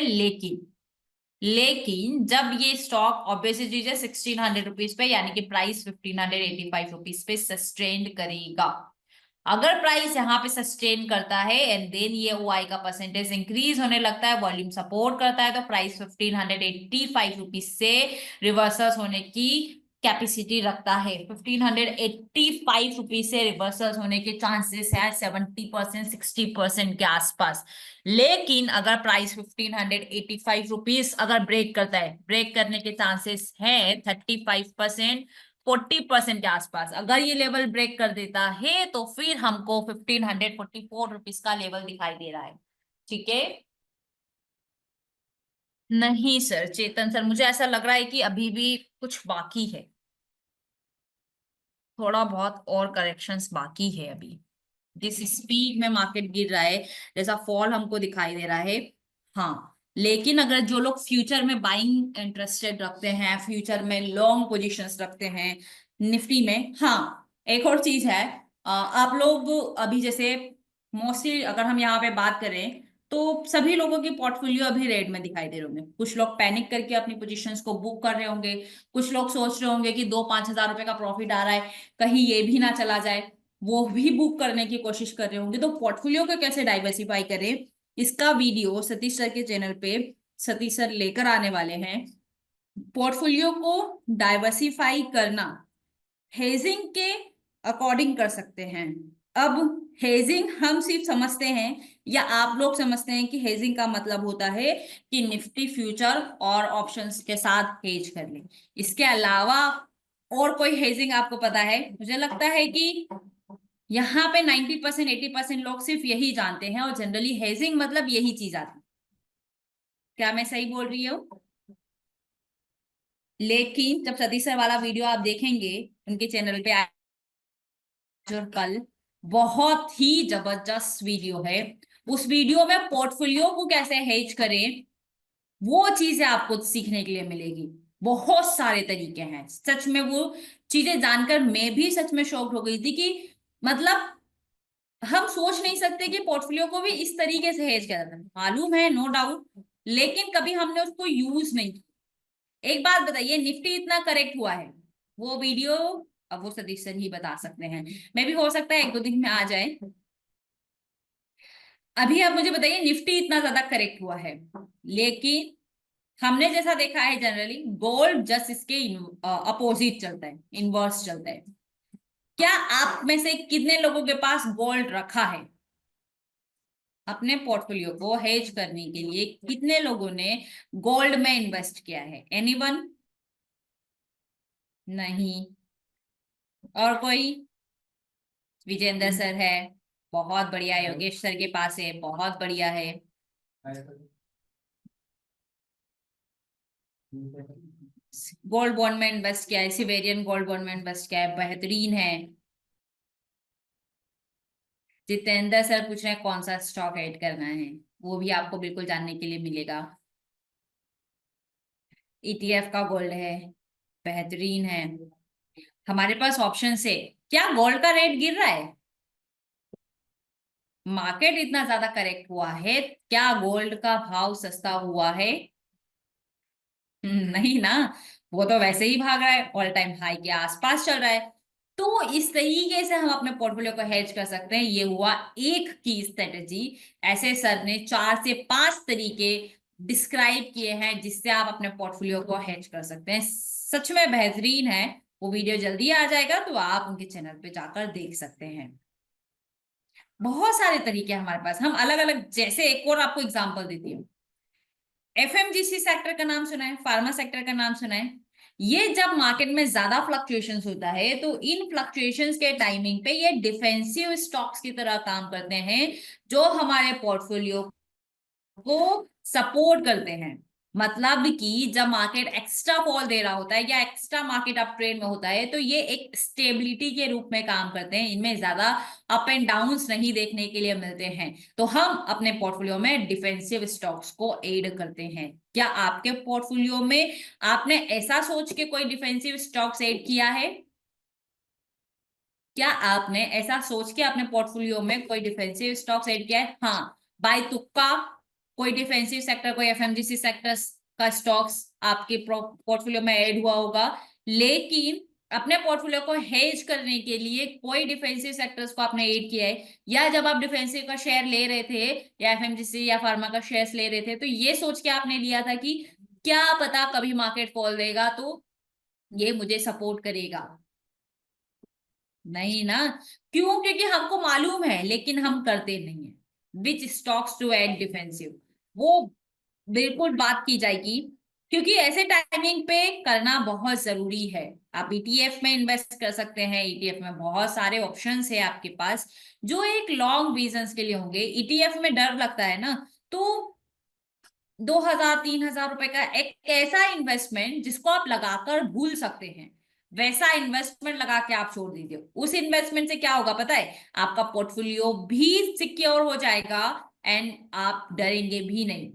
लेकिन जब ये स्टॉक ऑब्वियसली 1,600 रुपीज पे, यानी कि प्राइस 1,585 रुपीज पे सस्टेन करेगा, अगर प्राइस यहाँ पे सस्टेन करता है एंड देन ये ओआई का परसेंटेज इंक्रीज होने लगता है, वॉल्यूम सपोर्ट करता है, तो प्राइस 1,585 रुपीज से रिवर्सल्स होने की कैपेसिटी रखता है। 1,585 रुपीज से रिवर्सल्स होने के चांसेस है 70%, 60% के आसपास। लेकिन अगर प्राइस 1,585 रुपीज अगर ब्रेक करता है, ब्रेक करने के चांसेस है 35%, 40% के आसपास। अगर ये लेवल ब्रेक कर देता है तो फिर हमको 1,544 रुपीज का लेवल दिखाई दे रहा है। ठीक है। नहीं सर, चेतन सर, मुझे ऐसा लग रहा है कि अभी भी कुछ बाकी है, थोड़ा बहुत और करेक्शंस बाकी है अभी। जिस स्पीड में मार्केट गिर रहा है, जैसा फॉल हमको दिखाई दे रहा है, हाँ, लेकिन अगर जो लोग फ्यूचर में बाइंग इंटरेस्टेड रखते हैं, फ्यूचर में लॉन्ग पोजीशंस रखते हैं निफ्टी में, हाँ, एक और चीज है, आप लोग अभी जैसे मोस्टली अगर हम यहाँ पे बात करें तो सभी लोगों की पोर्टफोलियो अभी रेड में दिखाई दे रहे होंगे। कुछ लोग पैनिक करके अपनी पोजीशंस को बुक कर रहे होंगे, कुछ लोग सोच रहे होंगे कि 2-5 हज़ार रुपए का प्रॉफिट आ रहा है, कहीं ये भी ना चला जाए, वो भी बुक करने की कोशिश कर रहे होंगे। तो पोर्टफोलियो को कैसे डाइवर्सिफाई करें, इसका वीडियो सतीश सर के चैनल पे सतीश सर लेकर आने वाले हैं। पोर्टफोलियो को डाइवर्सिफाई करना हेजिंग के अकॉर्डिंग कर सकते हैं। अब हेजिंग हम सिर्फ समझते हैं या आप लोग समझते हैं कि हेजिंग का मतलब होता है कि निफ्टी फ्यूचर और ऑप्शंस के साथ हेज कर ले, इसके अलावा और कोई हेजिंग आपको पता है? मुझे लगता है कि यहाँ पे 90%, 80% लोग सिर्फ यही जानते हैं, और जनरली हेजिंग मतलब यही चीज आती है। क्या मैं सही बोल रही हूँ? लेकिन जब सतीश सर वाला वीडियो आप देखेंगे उनके चैनल पे आज और कल, बहुत ही जबरदस्त वीडियो है। उस वीडियो में पोर्टफोलियो को कैसे हेज करें वो चीजें आपको सीखने के लिए मिलेगी। बहुत सारे तरीके हैं, सच में वो चीजें जानकर मैं भी सच में शॉक्ड हो गई थी कि मतलब हम सोच नहीं सकते कि पोर्टफोलियो को भी इस तरीके से हेज किया जाता है। मालूम है, नो डाउट, लेकिन कभी हमने उसको यूज नहीं किया। एक बात बताइए, निफ्टी इतना करेक्ट हुआ है, वो वीडियो अब वो सतीश सर ही बता सकते हैं, मे भी हो सकता है 1-2 दिन में आ जाए। अभी आप मुझे बताइए, निफ्टी इतना ज्यादा करेक्ट हुआ है, लेकिन हमने जैसा देखा है जनरली गोल्ड जस्ट इसके अपोजिट चलता है, इनवर्स चलता है। क्या आप में से कितने लोगों के पास गोल्ड रखा है? अपने पोर्टफोलियो को हेज करने के लिए कितने लोगों ने गोल्ड में इन्वेस्ट किया है? एनीवन? नहीं। और कोई? विजेंद्र सर है, बहुत बढ़िया है। योगेश सर के पास है, बहुत बढ़िया है। गोल्ड बॉन्ड में इन्वेस्ट किया है, सिवेरियन गोल्ड बॉन्ड में इन्वेस्ट किया है, बेहतरीन है। जितेंद्र सर पूछ रहे हैं कौन सा स्टॉक ऐड करना है, वो भी आपको बिल्कुल जानने के लिए मिलेगा। ETF का गोल्ड है, बेहतरीन है। हमारे पास ऑप्शन है, क्या गोल्ड का रेट गिर रहा है? मार्केट इतना ज्यादा करेक्ट हुआ है, क्या गोल्ड का भाव सस्ता हुआ है? नहीं ना, वो तो वैसे ही भाग रहा है, ऑल टाइम हाई के आसपास चल रहा है। तो इस तरीके से हम अपने पोर्टफोलियो को हेज कर सकते हैं। ये हुआ एक की स्ट्रेटेजी। ऐसे सर ने 4 से 5 तरीके डिस्क्राइब किए हैं जिससे आप अपने पोर्टफोलियो को हेज कर सकते हैं। सच में बेहतरीन है। वो वीडियो जल्दी आ जाएगा तो आप उनके चैनल पे जाकर देख सकते हैं। बहुत सारे तरीके हैं हमारे पास, हम अलग अलग, जैसे एक और आपको एग्जांपल देती हूँ। FMGC सेक्टर का नाम सुना है, फार्मा सेक्टर का नाम सुना है। ये जब मार्केट में ज्यादा फ्लक्चुएशंस होता है तो इन फ्लक्चुएशंस के टाइमिंग पे ये डिफेंसिव स्टॉक्स की तरह काम करते हैं, जो हमारे पोर्टफोलियो को सपोर्ट करते हैं। मतलब कि जब मार्केट एक्स्ट्रा फॉल दे रहा होता है या एक्स्ट्रा मार्केट अप ट्रेंड में होता है तो ये एक स्टेबिलिटी के रूप में काम करते हैं। इनमें ज्यादा अप एंड डाउन्स नहीं देखने के लिए मिलते हैं। तो हम अपने पोर्टफोलियो में डिफेंसिव स्टॉक्स को ऐड करते हैं। क्या आपके पोर्टफोलियो में आपने ऐसा सोच के कोई डिफेंसिव स्टॉक्स ऐड किया है? क्या आपने ऐसा सोच के अपने पोर्टफोलियो में कोई डिफेंसिव स्टॉक्स ऐड किया है? हाँ, बाय तुक्का कोई डिफेंसिव सेक्टर, कोई FMGC सेक्टर का स्टॉक्स आपके पोर्टफोलियो में ऐड हुआ होगा। लेकिन अपने पोर्टफोलियो को हेज करने के लिए कोई डिफेंसिव सेक्टर्स को आपने ऐड किया है, या जब आप डिफेंसिव का शेयर ले रहे थे या FMGC या फार्मा का शेयर ले रहे थे तो ये सोच के आपने लिया था कि क्या पता कभी मार्केट फॉल देगा तो ये मुझे सपोर्ट करेगा? नहीं ना। क्यों? क्योंकि हमको मालूम है लेकिन हम करते नहीं है। विच स्टॉक्स टू एड डिफेंसिव, वो बिल्कुल बात की जाएगी। क्योंकि ऐसे टाइमिंग पे करना बहुत जरूरी है। आप ETF में इन्वेस्ट कर सकते हैं। ETF में बहुत सारे ऑप्शंस है आपके पास जो एक लॉन्ग विजन्स के लिए होंगे। ETF में डर लगता है ना, तो 2,000 3,000 रुपए का एक ऐसा इन्वेस्टमेंट जिसको आप लगाकर भूल सकते हैं, वैसा इन्वेस्टमेंट लगा के आप छोड़ दीजिए। उस इन्वेस्टमेंट से क्या होगा पता है? आपका पोर्टफोलियो भी सिक्योर हो जाएगा एंड आप डरेंगे भी नहीं।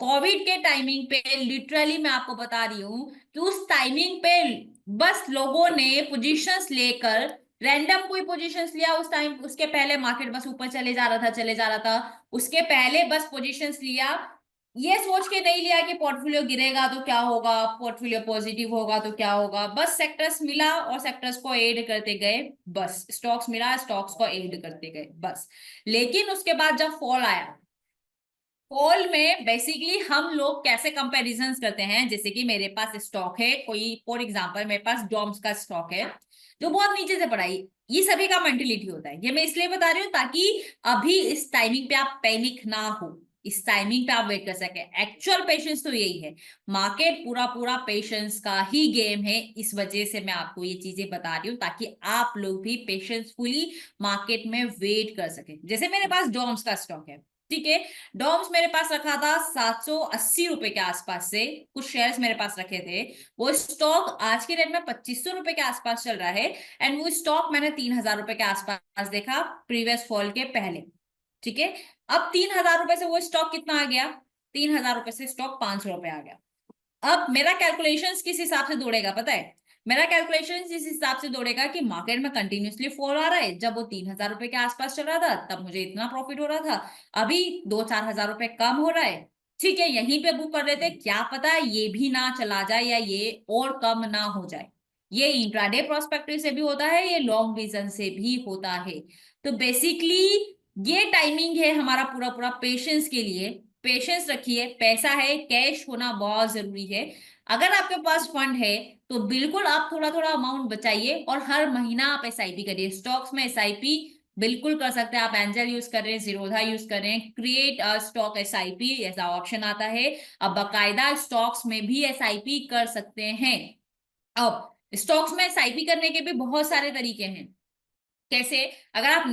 कोविड के टाइमिंग पे लिटरली मैं आपको बता रही हूँ कि उस टाइमिंग पे बस लोगों ने पोजीशंस लेकर, रैंडम कोई पोजीशंस लिया उस टाइम, उसके पहले मार्केट बस ऊपर चले जा रहा था, चले जा रहा था, उसके पहले बस पोजीशंस लिया। ये सोच के नहीं लिया कि पोर्टफोलियो गिरेगा तो क्या होगा, पोर्टफोलियो पॉजिटिव होगा तो क्या होगा। बस सेक्टर्स मिला और सेक्टर्स को ऐड करते गए, बस स्टॉक्स मिला, स्टॉक्स को ऐड करते गए, बस। लेकिन उसके बाद जब फॉल आया, फॉल में बेसिकली हम लोग कैसे कंपैरिजंस करते हैं, जैसे कि मेरे पास स्टॉक है कोई, फॉर एग्जांपल मेरे पास डॉम्स का स्टॉक है जो बहुत नीचे से पड़ा है। ये सभी का मेंटेलिटी होता है, ये मैं इसलिए बता रही हूँ ताकि अभी इस टाइमिंग पे आप पैनिक ना हो, इस टाइमिंग पे आप वेट कर सके। एक्चुअल पेशेंस तो यही है, मार्केट पूरा पूरा पेशेंस का ही गेम है। इस वजह से मैं आपको ये चीजें बता रही हूँ ताकि आप लोग भी पेशेंसफुली मार्केट में वेट कर सके। जैसे मेरे पास डॉम्स का स्टॉक है, ठीक है। डॉम्स मेरे पास रखा था 780 रुपए के आसपास से, कुछ शेयर्स मेरे पास रखे थे। वो स्टॉक आज के रेट में 2500 रुपए के आसपास चल रहा है एंड वो स्टॉक मैंने 3000 रुपए के आसपास देखा प्रीवियस फॉल के पहले, ठीक है। अब 3000 रुपए से वो स्टॉक कितना आ गया? 3000 रुपए से स्टॉक 500 रुपए आ गया। अब मेरा कैलकुलेशंस किस हिसाब से दौड़ेगा पता है? मेरा कैलकुलेशन इस हिसाब से दौड़ेगा कि मार्केट में कंटिन्यूसली फॉल आ रहा है। जब वो 3000 रुपए के आसपास चल रहा था तब मुझे इतना प्रॉफिट हो रहा था, अभी 2-4 हजार रुपए कम हो रहा है, ठीक है, यहीं पे बुक कर लेते, क्या पता ये भी ना चला जाए या ये और कम ना हो जाए। ये इंट्राडे प्रोस्पेक्टिव से भी होता है, ये लॉन्ग विजन से भी होता है। तो बेसिकली ये टाइमिंग है हमारा पूरा पूरा पेशेंस के लिए। पेशेंस रखिए, पैसा है, कैश होना बहुत जरूरी है। अगर आपके पास फंड है तो बिल्कुल आप थोड़ा थोड़ा अमाउंट बचाइए और हर महीना आप SIP करिए। स्टॉक्स में SIP बिल्कुल कर सकते हैं आप। एंजल यूज कर रहे हैं, जीरोधा यूज कर रहे हैं, क्रिएट स्टॉक SIP ऐसा ऑप्शन आता है। अब बाकायदा स्टॉक्स में भी SIP कर सकते हैं। अब स्टॉक्स में SIP करने के भी बहुत सारे तरीके हैं। कैसे? अगर आप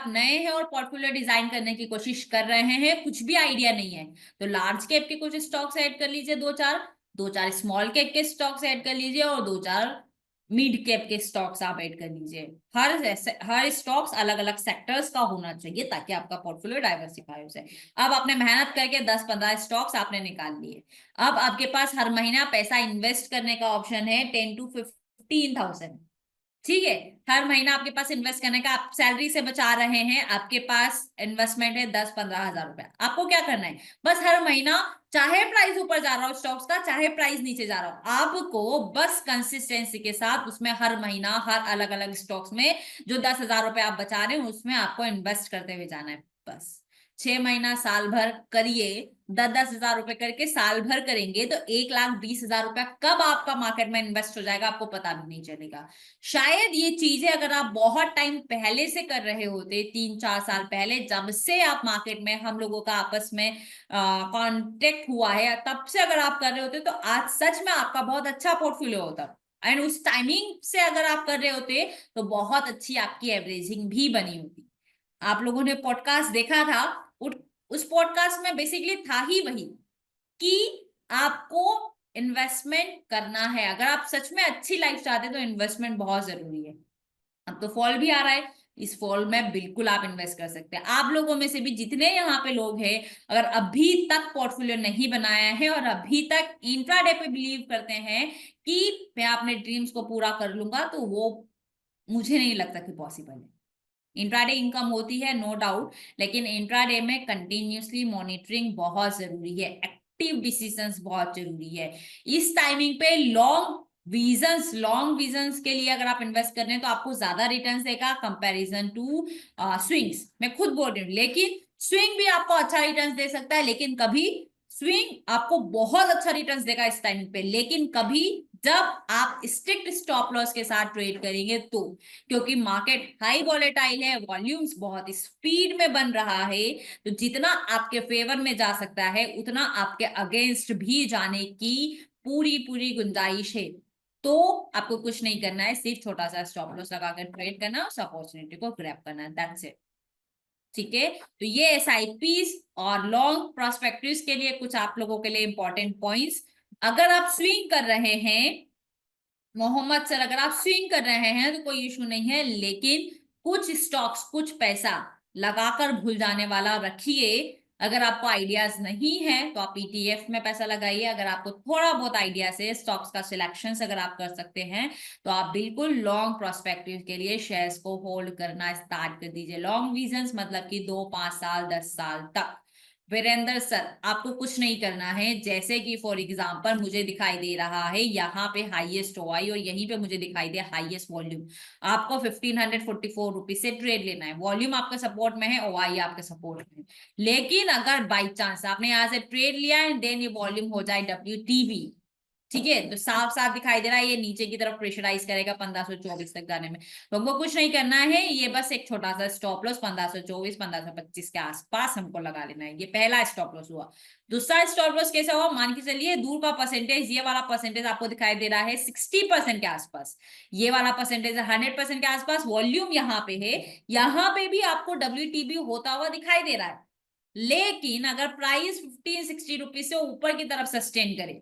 नए हैं और पोर्टफोलियो डिजाइन करने की कोशिश कर रहे हैं, कुछ भी आइडिया नहीं है, तो लार्ज कैप के कुछ स्टॉक्स ऐड कर लीजिए, दो चार, दो चार स्मॉल कैप के स्टॉक्स ऐड कर लीजिए और दो चार मिड कैप के स्टॉक्स आप ऐड कर लीजिए। हर स्टॉक्स अलग अलग सेक्टर्स का होना चाहिए ताकि आपका पोर्टफोलियो डाइवर्सिफाई हो जाए। अब आपने मेहनत करके 10-15 स्टॉक्स आपने निकाल लिए। अब आपके पास हर महीना पैसा इन्वेस्ट करने का ऑप्शन है 10 to 15,000। ठीक है, हर महीना आपके पास इन्वेस्ट करने का, आप सैलरी से बचा रहे हैं, आपके पास इन्वेस्टमेंट है 10-15 हजार रुपए। आपको क्या करना है, बस हर महीना, चाहे प्राइस ऊपर जा रहा हो स्टॉक्स का, चाहे प्राइस नीचे जा रहा हो, आपको बस कंसिस्टेंसी के साथ उसमें हर महीना हर अलग अलग स्टॉक्स में जो 10,000 रुपए आप बचा रहे हो उसमें आपको इन्वेस्ट करते हुए जाना है। बस 6 महीना साल भर करिए, 10-10 हजार रुपए करके साल भर करेंगे तो 1,20,000 रुपया कब आपका मार्केट में इन्वेस्ट हो जाएगा आपको पता भी नहीं चलेगा। शायद ये चीजें अगर आप बहुत टाइम पहले से कर रहे होते, 3-4 साल पहले, जब से आप मार्केट में हम लोगों का आपस में कांटेक्ट हुआ है, तब से अगर आप कर रहे होते तो आज सच में आपका बहुत अच्छा पोर्टफोलियो होता। एंड उस टाइमिंग से अगर आप कर रहे होते तो बहुत अच्छी आपकी एवरेजिंग भी बनी होती। आप लोगों ने पॉडकास्ट देखा था, उस पॉडकास्ट में बेसिकली था ही वही कि आपको इन्वेस्टमेंट करना है। अगर आप सच में अच्छी लाइफ चाहते हैं तो इन्वेस्टमेंट बहुत जरूरी है। अब तो फॉल भी आ रहा है, इस फॉल में बिल्कुल आप इन्वेस्ट कर सकते हैं। आप लोगों में से भी जितने यहाँ पे लोग हैं, अगर अभी तक पोर्टफोलियो नहीं बनाया है और अभी तक इंट्राडे पे बिलीव करते हैं कि मैं अपने ड्रीम्स को पूरा कर लूंगा, तो वो मुझे नहीं लगता कि पॉसिबल है। इंट्राडे इनकम होती है नो डाउट, लेकिन इंट्राडे में कंटिन्यूसली मॉनिटरिंग बहुत जरूरी है, एक्टिव डिसीजंस बहुत जरूरी है। इस टाइमिंग पे लॉन्ग विजन्स के लिए अगर आप इन्वेस्ट कर रहे हैं तो आपको ज्यादा रिटर्न देगा कंपैरिजन टू स्विंग्स। मैं खुद बोल रही हूँ, लेकिन स्विंग भी आपको अच्छा रिटर्न दे सकता है, लेकिन कभी स्विंग आपको बहुत अच्छा रिटर्न देगा इस टाइमिंग पे, लेकिन कभी जब आप स्ट्रिक्ट स्टॉप लॉस के साथ ट्रेड करेंगे तो, क्योंकि मार्केट हाई वॉलेटाइल है, वॉल्यूम्स बहुत स्पीड में बन रहा है, तो जितना आपके फेवर में जा सकता है उतना आपके अगेंस्ट भी जाने की पूरी पूरी गुंजाइश है। तो आपको कुछ नहीं करना है, सिर्फ छोटा सा स्टॉप लॉस लगाकर ट्रेड करना है, उस अपॉर्चुनिटी को ग्रैब करना है, दैट्स इट। ठीक है, तो ये एसआईपीस और लॉन्ग प्रोस्पेक्टिव्स के लिए कुछ आप लोगों के लिए इंपॉर्टेंट पॉइंट्स। अगर आप स्विंग कर रहे हैं मोहम्मद सर, अगर आप स्विंग कर रहे हैं तो कोई इशू नहीं है, लेकिन कुछ स्टॉक्स, कुछ पैसा लगाकर भूल जाने वाला रखिए। अगर आपको आइडियाज नहीं है तो आप ईटीएफ में पैसा लगाइए। अगर आपको थोड़ा बहुत आइडिया से स्टॉक्स का सिलेक्शन अगर आप कर सकते हैं तो आप बिल्कुल लॉन्ग प्रोस्पेक्टिव के लिए शेयर्स को होल्ड करना स्टार्ट कर दीजिए। लॉन्ग विजन्स मतलब कि 2-5 साल 10 साल तक। वीरेंद्र सर, आपको कुछ नहीं करना है, जैसे कि फॉर एग्जांपल मुझे दिखाई दे रहा है यहाँ पे हाईएस्ट ओआई और यहीं पे मुझे दिखाई दे हाईएस्ट वॉल्यूम। आपको 1544 रुपीज से ट्रेड लेना है, वॉल्यूम आपके सपोर्ट में है, ओआई आपके सपोर्ट में है। लेकिन अगर बाई चांस आपने यहाँ से ट्रेड लिया एंड देन ये वॉल्यूम हो जाए WTV, ठीक है, तो साफ साफ दिखाई दे रहा है ये नीचे की तरफ प्रेशराइज करेगा 1524 तक जाने में, तो हमको कुछ नहीं करना है। ये बस एक छोटा सा स्टॉप लॉस 1524 1525 के आसपास हमको लगा लेना है। ये पहला स्टॉप लॉस हुआ। दूसरा स्टॉप लॉस कैसा हुआ, मान के चलिए दूर का परसेंटेज, ये वाला परसेंटेज आपको दिखाई दे रहा है 60% के आसपास, ये वाला परसेंटेज 100% के आसपास, वॉल्यूम यहाँ पे है, यहाँ पे भी आपको WTB होता हुआ दिखाई दे रहा है। लेकिन अगर प्राइस 1560 रुपीज से ऊपर की तरफ सस्टेन करे,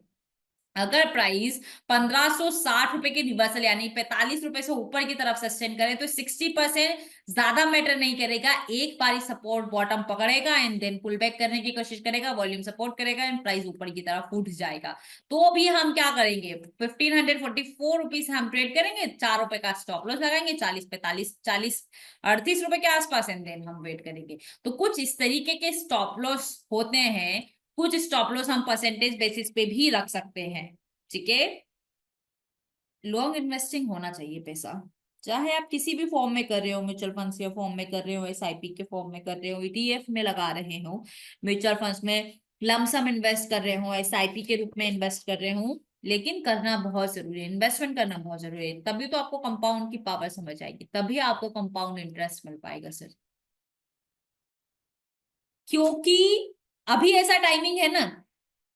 अगर प्राइस 1560 रुपए के रिवर्सल यानी 45 रुपए से ऊपर की तरफ सस्टेन करे तो 60% ज्यादा मैटर नहीं करेगा, एक बारी सपोर्ट बॉटम पकड़ेगा एंड देन पुल बैक करने की कोशिश करेगा, वॉल्यूम सपोर्ट करेगा एंड प्राइस ऊपर की तरफ उठ जाएगा। तो भी हम क्या करेंगे, 1544 रुपीज से हम ट्रेड करेंगे, 4 रुपए का स्टॉप लॉस लगाएंगे, 40-45-40-38 रुपए के आसपास एंड देन हम वेट करेंगे। तो कुछ इस तरीके के स्टॉप लॉस होते हैं, कुछ स्टॉप लॉस हम परसेंटेज बेसिस पे भी रख सकते हैं। ठीक है, लॉन्ग इन्वेस्टिंग होना चाहिए पैसा, चाहे आप किसी भी फॉर्म में कर रहे हो, म्यूचुअल फंड्स के फॉर्म में कर रहे हो, एसआईपी के फॉर्म में कर रहे हो, ईटीएफ में लगा रहे हो, म्यूचुअल फंड्स में लमसम इन्वेस्ट कर रहे हो, एसआईपी के रूप में इन्वेस्ट कर रहे हो, लेकिन करना बहुत जरूरी है, इन्वेस्टमेंट करना बहुत जरूरी है, तभी तो आपको कंपाउंड की पावर समझ आएगी, तभी आपको कंपाउंड इंटरेस्ट मिल पाएगा सर। क्योंकि अभी ऐसा टाइमिंग है ना,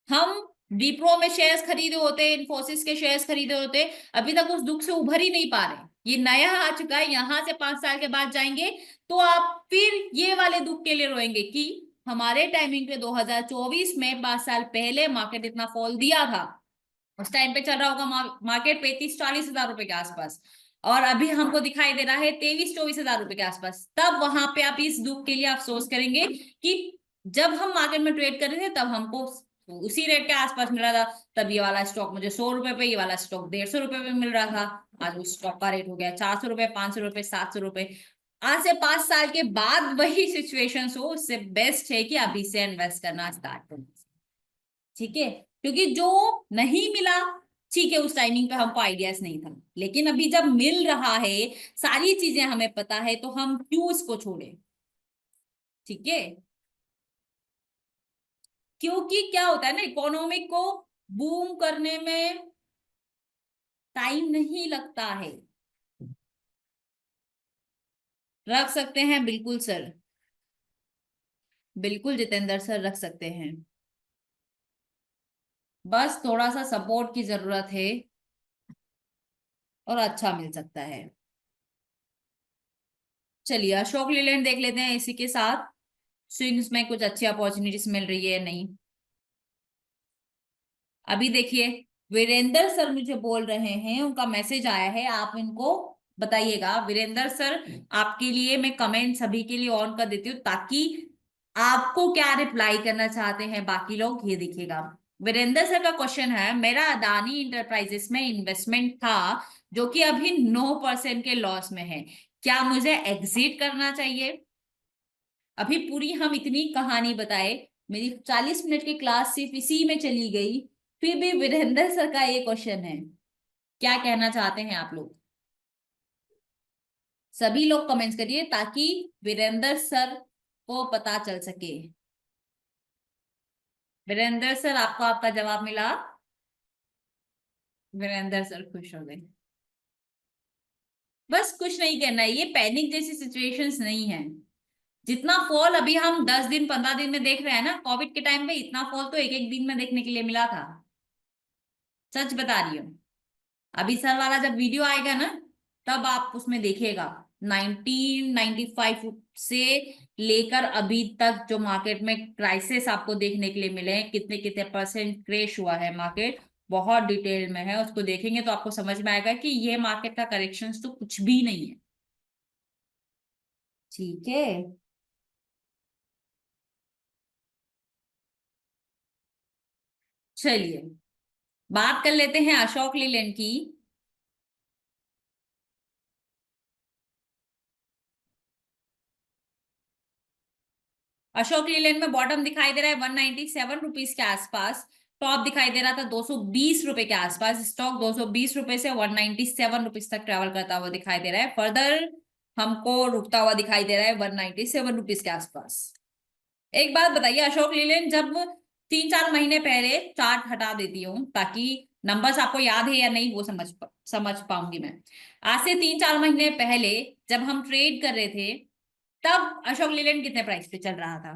हम विप्रो में शेयर्स खरीदे होते, इन्फोसिस के शेयर्स खरीदे होते, अभी तक उस दुख से उभर ही नहीं पा रहे। ये नया आ चुका है, यहां से 5 साल के बाद जाएंगे तो आप फिर ये वाले दुख के लिए रोएंगे कि हमारे टाइमिंग पे 2024 में 5 साल पहले मार्केट इतना फॉल दिया था, उस टाइम पे चल रहा होगा मार्केट 35-40 हजार रुपए के आसपास, और अभी हमको दिखाई दे रहा है 23-24 हजार रुपए के आसपास। तब वहां पे आप इस दुख के लिए अफसोस करेंगे कि जब हम मार्केट में ट्रेड कर रहे थे तब हमको उसी रेट के आसपास मिल रहा था, तब ये वाला स्टॉक मुझे 100 रुपए पे, ये वाला स्टॉक 150 रुपए पे मिल रहा था। आज उस स्टॉक का रेट हो गया 400 रुपए, 500 रुपए, 700 रुपए। आज से 5 साल के बाद वही सिचुएशन हो, उससे बेस्ट है कि अभी से इन्वेस्ट करना स्टार्ट करो। ठीक है, क्योंकि जो नहीं मिला, ठीक है, उस टाइमिंग पे हमको आइडियाज नहीं था, लेकिन अभी जब मिल रहा है, सारी चीजें हमें पता है, तो हम क्यों इसको छोड़े। ठीक है, क्योंकि क्या होता है ना, इकोनॉमिक को बूम करने में टाइम नहीं लगता है। रख सकते हैं बिल्कुल सर, बिल्कुल जितेंद्र सर रख सकते हैं। बस थोड़ा सा सपोर्ट की जरूरत है, और अच्छा मिल सकता है। चलिए अशोक लीलैंड देख लेते हैं इसी के साथ, स्विंग्स में कुछ अच्छी अपॉर्चुनिटीज मिल रही है नहीं। अभी देखिए, वीरेंद्र सर मुझे बोल रहे हैं, उनका मैसेज आया है, आप इनको बताइएगा। वीरेंद्र सर, आपके लिए मैं कमेंट सभी के लिए ऑन कर देती हूँ, ताकि आपको क्या रिप्लाई करना चाहते हैं बाकी लोग, ये देखिएगा। वीरेंद्र सर का क्वेश्चन है, मेरा अदानी इंटरप्राइजेस में इन्वेस्टमेंट था जो कि अभी 9% के लॉस में है, क्या मुझे एग्जिट करना चाहिए। अभी पूरी हम इतनी कहानी बताए, मेरी 40 मिनट की क्लास सिर्फ इसी में चली गई, फिर भी वीरेंद्र सर का ये क्वेश्चन है। क्या कहना चाहते हैं आप लोग, सभी लोग कमेंट्स करिए ताकि वीरेंद्र सर को पता चल सके। वीरेंद्र सर, आपको आपका जवाब मिला। वीरेंद्र सर खुश हो गए। बस कुछ नहीं करना है, ये पैनिक जैसी सिचुएशंस नहीं है। जितना फॉल अभी हम 10 दिन 15 दिन में देख रहे हैं ना, कोविड के टाइम पे इतना फॉल तो एक एक दिन में देखने के लिए मिला था। सच बता रही हूँ। अभी सर वाला जब वीडियो आएगा ना, तब आप उसमें देखिएगा, 1995 से लेकर अभी तक जो मार्केट में क्राइसिस आपको देखने के लिए मिले हैं, कितने कितने परसेंट क्रेश हुआ है मार्केट, बहुत डिटेल में है। उसको देखेंगे तो आपको समझ में आएगा कि ये मार्केट का करेक्शन तो कुछ भी नहीं है। ठीक है, चलिए बात कर लेते हैं अशोक लीलैंड की। अशोक लीलैंड में बॉटम दिखाई दे रहा है 197 रुपीज के आसपास, टॉप दिखाई दे रहा था 220 रुपए के आसपास। स्टॉक 220 रुपए से 197 रुपीज तक ट्रेवल करता हुआ दिखाई दे रहा है, फर्दर हमको रुकता हुआ दिखाई दे रहा है 197 रुपीज के आसपास। एक बात बताइए, अशोक लीलैंड जब 3-4 महीने पहले, चार्ट हटा देती हूँ ताकि नंबर्स आपको याद है या नहीं वो समझ पाऊंगी मैं। आज से 3-4 महीने पहले जब हम ट्रेड कर रहे थे, तब अशोक लीलैंड कितने प्राइस पे चल रहा था,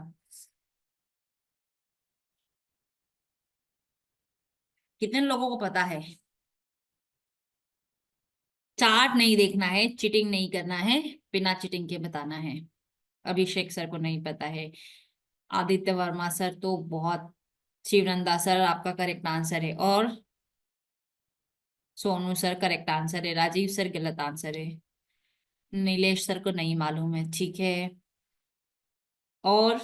कितने लोगों को पता है। चार्ट नहीं देखना है, चीटिंग नहीं करना है, बिना चीटिंग के बताना है। अभिषेक सर को नहीं पता है, आदित्य वर्मा सर तो बहुत, शिवनंदा सर आपका करेक्ट आंसर है, और सोनू सर करेक्ट आंसर है, राजीव सर गलत आंसर है, नीलेश सर को नहीं मालूम है। ठीक है, और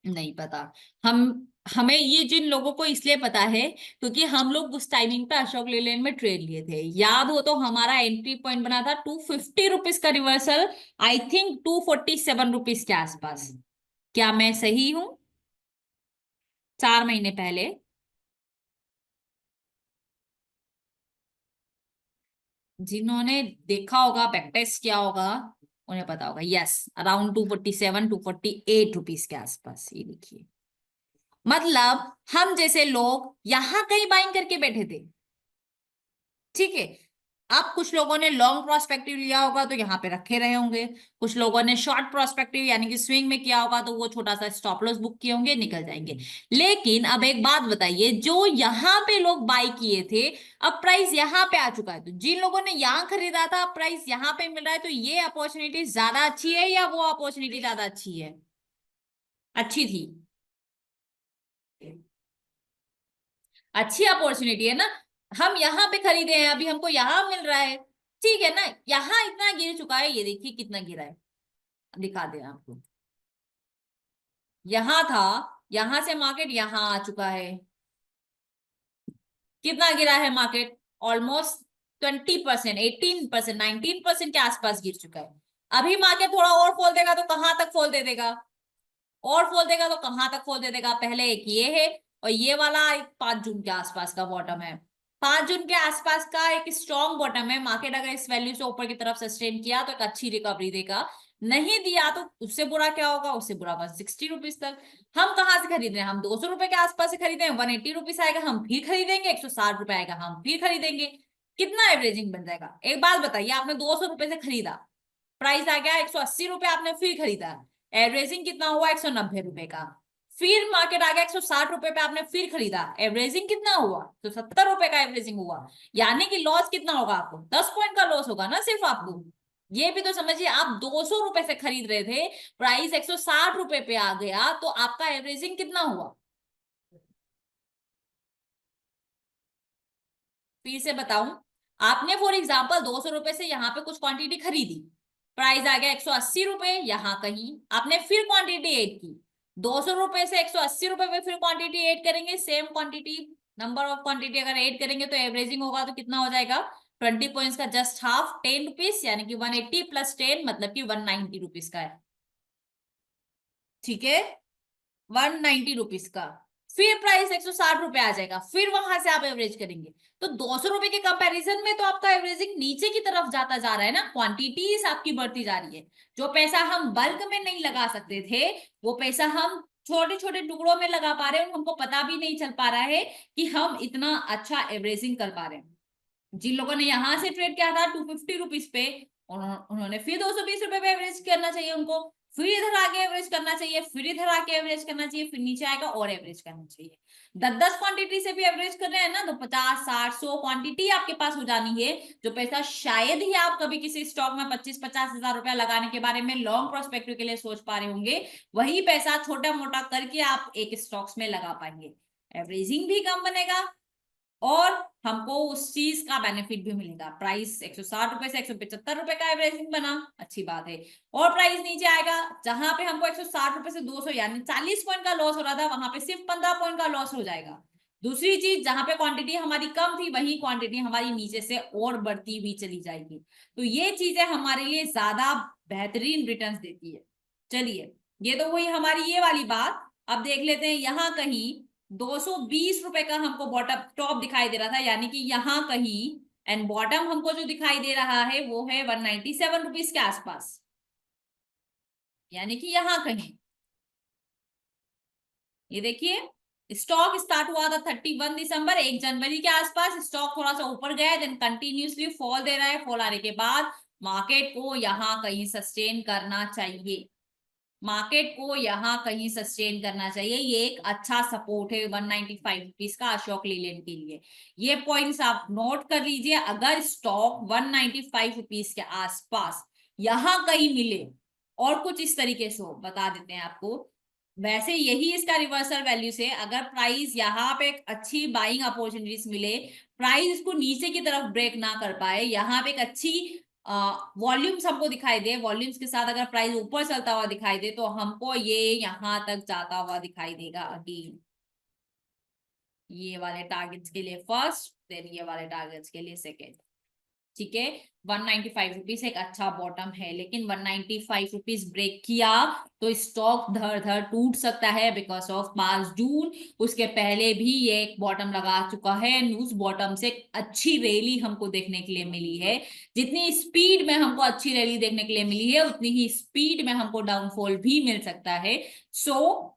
नहीं पता। हम हमें ये जिन लोगों को इसलिए पता है क्योंकि हम लोग उस टाइमिंग पे अशोक लेलैंड में ट्रेड लिए थे, याद हो तो हमारा एंट्री पॉइंट बना था 250 रुपीज का रिवर्सल, आई थिंक 247 रुपीज के आसपास। क्या मैं सही हूं, 4 महीने पहले। जिन्होंने देखा होगा, बैक टेस्ट किया होगा, उन्हें पता होगा। यस, अराउंड 247-248 रुपीज के आसपास, ये देखिए। मतलब हम जैसे लोग यहां कहीं बाइंग करके बैठे थे। ठीक है, अब कुछ लोगों ने लॉन्ग प्रोस्पेक्टिव लिया होगा तो यहाँ पे रखे रहे होंगे, कुछ लोगों ने शॉर्ट प्रोस्पेक्टिव यानी कि स्विंग में किया होगा तो वो छोटा सा स्टॉप लॉस बुक किए होंगे, निकल जाएंगे। लेकिन अब एक बात बताइए, जो यहाँ पे लोग बाई किए थे, अब प्राइस यहाँ पे आ चुका है, तो जिन लोगों ने यहाँ खरीदा था, अब प्राइस यहाँ पे मिल रहा है, तो ये अपॉर्चुनिटी ज्यादा अच्छी है या वो अपॉर्चुनिटी ज्यादा अच्छी है, अच्छी थी। अच्छी अपॉर्चुनिटी है ना, हम यहाँ पे खरीदे हैं, अभी हमको यहाँ मिल रहा है, ठीक है ना। यहाँ इतना गिर चुका है, ये देखिए कितना गिरा है, दिखा दे आपको। यहाँ था, यहाँ से मार्केट यहाँ आ चुका है, कितना गिरा है मार्केट? ऑलमोस्ट 20%, 18%, 19% के आसपास गिर चुका है। अभी मार्केट थोड़ा और खोल देगा तो कहां तक खोल दे देगा, और खोल देगा तो कहां तक खोल दे देगा? पहले एक ये है, और ये वाला एक 5 जून के आसपास का बॉटम है। 5 जून के आसपास का एक स्ट्रॉन्ग बॉटम है। मार्केट अगर इस वैल्यू से ऊपर की तरफ सस्टेन किया तो एक अच्छी रिकवरी देगा, नहीं दिया तो उससे बुरा क्या होगा? उससे बुरा 160 रुपीज तक। हम कहाँ से खरीद रहे हैं? हम 200 रुपए के आसपास से खरीदे हैं, 180 रुपीज आएगा हम फिर खरीदेंगे, 160 रुपए आएगा हम फिर खरीदेंगे। कितना एवरेजिंग बन जाएगा? एक बात बताइए, आपने 200 रुपए से खरीदा, प्राइस आ गया 180 रुपए, आपने फिर खरीदा, एवरेजिंग कितना हुआ? 190 रुपए का। फिर मार्केट आ गया 160 रुपए पे, आपने फिर खरीदा, एवरेजिंग कितना हुआ? तो 70 रुपए का एवरेजिंग हुआ। यानी कि लॉस कितना होगा आपको? 10 पॉइंट का लॉस होगा ना सिर्फ आपको। ये भी तो समझिए, आप 200 रुपए से खरीद रहे थे, प्राइस 160 रुपए पे आ गया, तो आपका एवरेजिंग कितना हुआ? फिर से बताऊं, आपने फॉर एग्जाम्पल 200 रुपए से यहाँ पे कुछ क्वांटिटी खरीदी, प्राइस आ गया 180 रुपए, यहाँ कहीं आपने फिर क्वांटिटी ऐड की, 200 रुपए से 180 रुपए पे फिर क्वांटिटी ऐड करेंगे, same quantity, number of quantity अगर ऐड करेंगे तो एवरेजिंग होगा तो कितना हो जाएगा? 20 पॉइंट्स का जस्ट हाफ, 10 रुपीज, यानी कि 180 प्लस 10 मतलब कि 190 रुपीज का है, ठीक है, 190 रुपीज का। फिर प्राइस 160 रुपए आ जाएगा, फिर वहां से आप एवरेज करेंगे, तो 200 रुपए के कंपैरिजन में तो आपका एवरेजिंग नीचे की तरफ जाता जा रहा है ना, क्वांटिटीज आपकी बढ़ती जा रही है। जो पैसा हम बल्क में नहीं लगा सकते थे, वो पैसा हम छोटे छोटे टुकड़ों में लगा पा रहे हैं, और हमको पता भी नहीं चल पा रहा है कि हम इतना अच्छा एवरेजिंग कर पा रहे हैं। जिन लोगों ने यहां से ट्रेड किया था 250 रुपीज पे, उन्होंने फिर 220 रुपए पे एवरेज करना चाहिए उनको, फिर इधर आके एवरेज करना चाहिए, फिर इधर आके एवरेज करना चाहिए, फिर नीचे आएगा और एवरेज करना चाहिए। 10-10 क्वांटिटी से भी एवरेज कर रहे हैं ना, तो 50, 60, 100 क्वांटिटी आपके पास हो जानी है। जो पैसा शायद ही आप कभी किसी स्टॉक में 25-50 हजार रुपया लगाने के बारे में लॉन्ग प्रोस्पेक्टिव के लिए सोच पा रहे होंगे, वही पैसा छोटा मोटा करके आप एक स्टॉक्स में लगा पाएंगे। एवरेजिंग भी कम बनेगा, और हमको उस चीज का बेनिफिट भी मिलेगा। प्राइस 160 रुपए से 175 रुपए का एवरेजिंग बना, अच्छी बात है। और प्राइस नीचे आएगा, जहां पे हमको 160 रुपए से 200 यानी 40 पॉइंट का लॉस हो रहा था, वहां पे सिर्फ 15 पॉइंट का लॉस हो जाएगा। दूसरी चीज, जहां पे क्वांटिटी हमारी कम थी, वही क्वांटिटी हमारी नीचे से और बढ़ती हुई चली जाएगी। तो ये चीजें हमारे लिए ज्यादा बेहतरीन रिटर्न्स देती है। चलिए, ये तो हुई हमारी ये वाली बात। अब देख लेते हैं यहाँ कहीं 220 रुपए का हमको बॉटम टॉप दिखाई दे रहा था, यानी कि यहाँ कहीं, एंड बॉटम हमको जो दिखाई दे रहा है वो है 197 रुपीज के आसपास, यानी कि यहाँ कहीं। ये देखिए, स्टॉक स्टार्ट हुआ था 31 दिसंबर, 1 जनवरी के आसपास स्टॉक थोड़ा सा ऊपर गया, देन कंटिन्यूसली फॉल दे रहा है। फॉल आने के बाद मार्केट को यहाँ कहीं सस्टेन करना चाहिए, मार्केट को यहाँ कहीं सस्टेन करना चाहिए। ये एक अच्छा सपोर्ट है 195 रुपीज का अशोक लीलैंड के लिए। ये पॉइंट्स आप नोट कर लीजिए। अगर स्टॉक 195 रुपीज के आसपास यहाँ कहीं मिले, और कुछ इस तरीके से हो, बता देते हैं आपको। वैसे यही इसका रिवर्सल वैल्यू से, अगर प्राइस यहाँ पे एक अच्छी बाइंग अपॉर्चुनिटीज मिले, प्राइस इसको नीचे की तरफ ब्रेक ना कर पाए, यहाँ पे एक अच्छी वॉल्यूम्स हमको दिखाई दे, वॉल्यूम्स के साथ अगर प्राइस ऊपर चलता हुआ दिखाई दे, तो हमको ये यहाँ तक जाता हुआ दिखाई देगा अगेन, ये वाले टारगेट्स के लिए फर्स्ट, देन ये वाले टारगेट्स के लिए सेकेंड, ठीक है। 195 रुपीज एक अच्छा बॉटम है, लेकिन 195 रुपीज ब्रेक किया तो स्टॉक धड़ धड़ टूट सकता है, बिकॉज ऑफ 5 जून। उसके पहले भी ये एक बॉटम लगा चुका है, उस बॉटम से अच्छी रैली हमको देखने के लिए मिली है। जितनी स्पीड में हमको अच्छी रैली देखने के लिए मिली है, उतनी ही स्पीड में हमको डाउनफॉल भी मिल सकता है। सो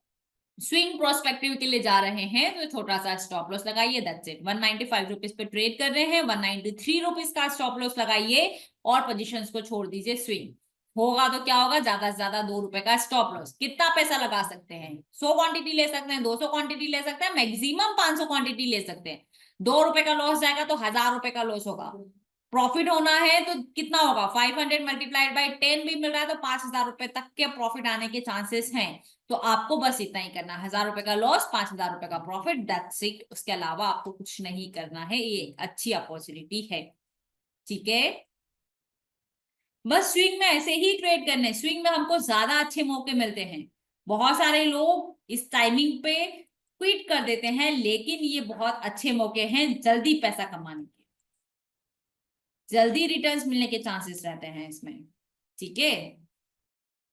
स्विंग प्रोस्पेक्टिव के लिए जा रहे हैं तो छोटा सा स्टॉप लॉस लगाइए, दैट्स इट। 195 रुपीज पे ट्रेड कर रहे हैं, 193 रुपीज का स्टॉप लॉस लगाइए, और पोजीशंस को छोड़ दीजिए। स्विंग होगा तो क्या होगा? ज्यादा से ज्यादा 2 रुपए का स्टॉप लॉस। कितना पैसा लगा सकते हैं? 100 क्वांटिटी ले सकते हैं, 200 क्वांटिटी ले सकते हैं, मैक्सिमम 500 क्वांटिटी ले सकते हैं। 2 रुपए का लॉस जाएगा तो 1000 रुपए का लॉस होगा। प्रॉफिट होना है तो कितना होगा? 500 मल्टीप्लाइड बाई 10 भी मिल रहा है तो 5000 रुपए तक के प्रॉफिट आने के चांसेस हैं। तो आपको बस इतना ही करना, 1000 रुपए का लॉस, 5000 रुपए का प्रॉफिट, दैट्स इट। उसके अलावा आपको कुछ नहीं करना है। ये एक अच्छी अपॉर्चुनिटी है, ठीक है। बस स्विंग में ऐसे ही ट्रेड करने, स्विंग में हमको ज्यादा अच्छे मौके मिलते हैं। बहुत सारे लोग इस टाइमिंग पे क्विट कर देते हैं, लेकिन ये बहुत अच्छे मौके हैं जल्दी पैसा कमाने के, जल्दी रिटर्न्स मिलने के चांसेस रहते हैं इसमें, ठीक है।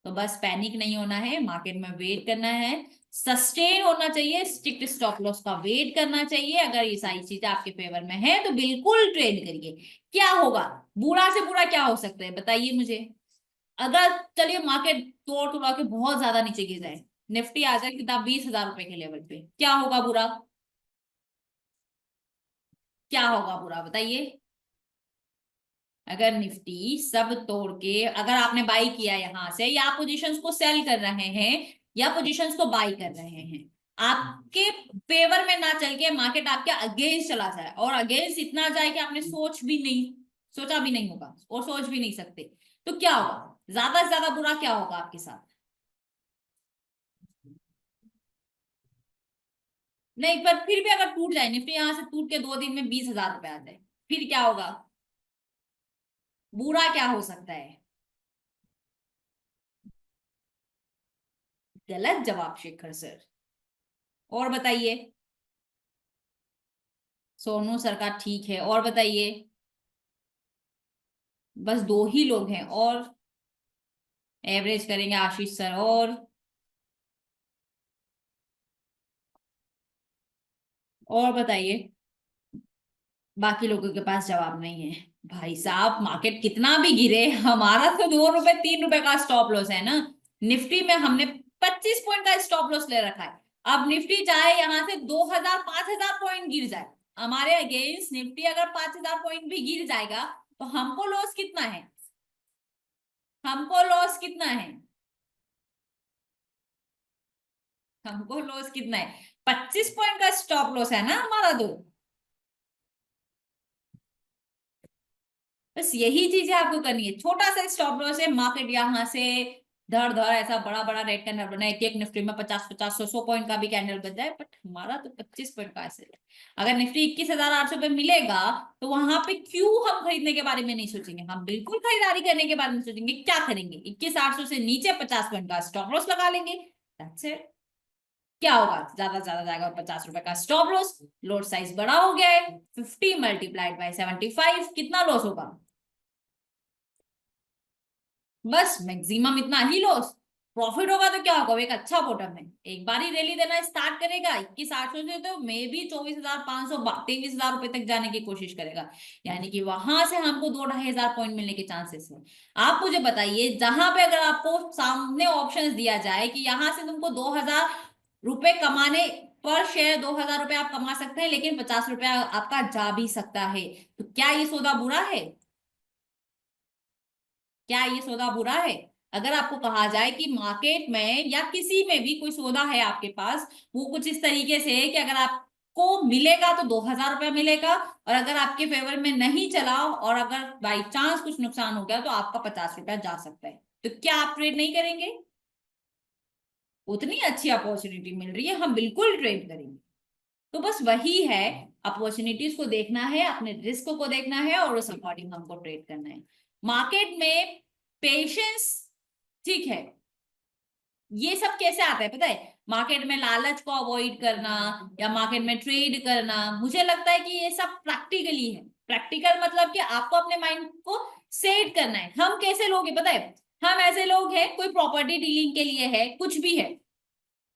तो बस पैनिक नहीं होना है, मार्केट में वेट करना है, सस्टेन होना चाहिए, स्ट्रिक्ट स्टॉप लॉस का वेट करना चाहिए। अगर ये सारी चीजें आपके फेवर में है तो बिल्कुल ट्रेड करिए। क्या होगा, बुरा से बुरा क्या हो सकता है बताइए मुझे। अगर चलिए मार्केट तोड़ तोड़ा के बहुत ज्यादा नीचे गिर जाए, निफ्टी आ जाए कितना 20,000 रुपए के लेवल पे, क्या होगा बुरा, क्या होगा बुरा बताइए। अगर निफ्टी सब तोड़ के, अगर आपने बाई किया यहां से, या आप पोजीशंस को सेल कर रहे हैं या पोजीशंस को बाई कर रहे हैं, आपके फेवर में ना चल के मार्केट आपके अगेंस्ट चला जाए, और अगेंस्ट इतना जाए कि आपने सोचा भी नहीं होगा और सोच भी नहीं सकते, तो क्या होगा, ज्यादा से ज्यादा बुरा क्या होगा आपके साथ। नहीं, पर फिर भी अगर टूट जाए निफ्टी, यहां से टूट के 2 दिन में 20,000 रुपए आ जाए, फिर क्या होगा, बुरा क्या हो सकता है। गलत जवाब शेखर सर। और बताइए। सोनू सरकार ठीक है, और बताइए। बस 2 ही लोग हैं, और एवरेज करेंगे आशीष सर, और बताइए। बाकी लोगों के पास जवाब नहीं है। भाई साहब मार्केट कितना भी गिरे, हमारा तो 2 रुपए 3 रुपए का स्टॉप लॉस है ना। निफ्टी में हमने 25 पॉइंट का स्टॉप लॉस ले रखा है। अब निफ्टी चाहे यहां से 2000 5000 पॉइंट गिर जाए, हमारे अगेंस्ट निफ्टी अगर 5000 पॉइंट भी गिर जाएगा, तो हमको लॉस कितना है, हमको लॉस कितना है, हमको लॉस कितना है, 25 पॉइंट का स्टॉप लॉस है ना हमारा तो। बस यही चीजें आपको करनी है, छोटा सा स्टॉप लॉस है, मार्केट यहाँ से धड़ धड़ ऐसा बड़ा बड़ा रेड कैंडल बना, एक एक निफ्टी में 50 50 100 100 पॉइंट का भी कैंडल बन जाए, बट हमारा तो 25 पॉइंट का ऐसे है। अगर निफ्टी 21,800 पे मिलेगा, तो वहां पे क्यों हम खरीदने के बारे में नहीं सोचेंगे, हम बिल्कुल खरीदारी करने के बारे में सोचेंगे। क्या करेंगे, 21,800 से नीचे 50 पॉइंट का स्टॉप लॉस लगा लेंगे, दैट्स इट। क्या होगा, ज्यादा से ज्यादा जाएगा 50 रुपए का स्टॉप लॉस, लोड साइज बड़ा हो गया है, 50 × 75 कितना लॉस होगा, बस मैक्सिमम इतना ही लॉस। प्रॉफिट होगा तो क्या होगा, वो एक अच्छा बॉटम है, एक बार ही रैली देना स्टार्ट करेगा 21,800 से, तो मे भी 24,500 23,000 रुपए तक जाने की कोशिश करेगा। यानी कि वहां से हमको 2 ढाई हजार पॉइंट मिलने के चांसेस है। आप मुझे बताइए, जहां पे अगर आपको सामने ऑप्शंस दिया जाए कि यहाँ से तुमको 2,000 रुपए कमाने, पर शेयर 2,000 रुपए आप कमा सकते हैं, लेकिन 50 रुपया आपका जा भी सकता है, तो क्या ये सौदा बुरा है, क्या ये सौदा बुरा है। अगर आपको कहा जाए कि मार्केट में या किसी में भी कोई सौदा है आपके पास, वो कुछ इस तरीके से है कि अगर आपको मिलेगा तो 2,000 रुपया मिलेगा, और अगर आपके फेवर में नहीं चला और अगर बाई चांस कुछ नुकसान हो गया, तो आपका 50 रुपया जा सकता है, तो क्या आप ट्रेड नहीं करेंगे। उतनी अच्छी अपॉर्चुनिटी मिल रही है, हम बिल्कुल ट्रेड करेंगे। तो बस वही है, अपॉर्चुनिटीज को देखना है, अपने रिस्क को देखना है, और उस अकॉर्डिंग हमको ट्रेड करना है। मार्केट में पेशेंस, ठीक है, ये सब कैसे आता है पता है, मार्केट में लालच को अवॉइड करना, या मार्केट में ट्रेड करना, मुझे लगता है कि ये सब प्रैक्टिकली है। प्रैक्टिकल मतलब कि आपको अपने माइंड को सेट करना है। हम कैसे लोग हैं पता है, हम ऐसे लोग हैं, कोई प्रॉपर्टी डीलिंग के लिए है, कुछ भी है,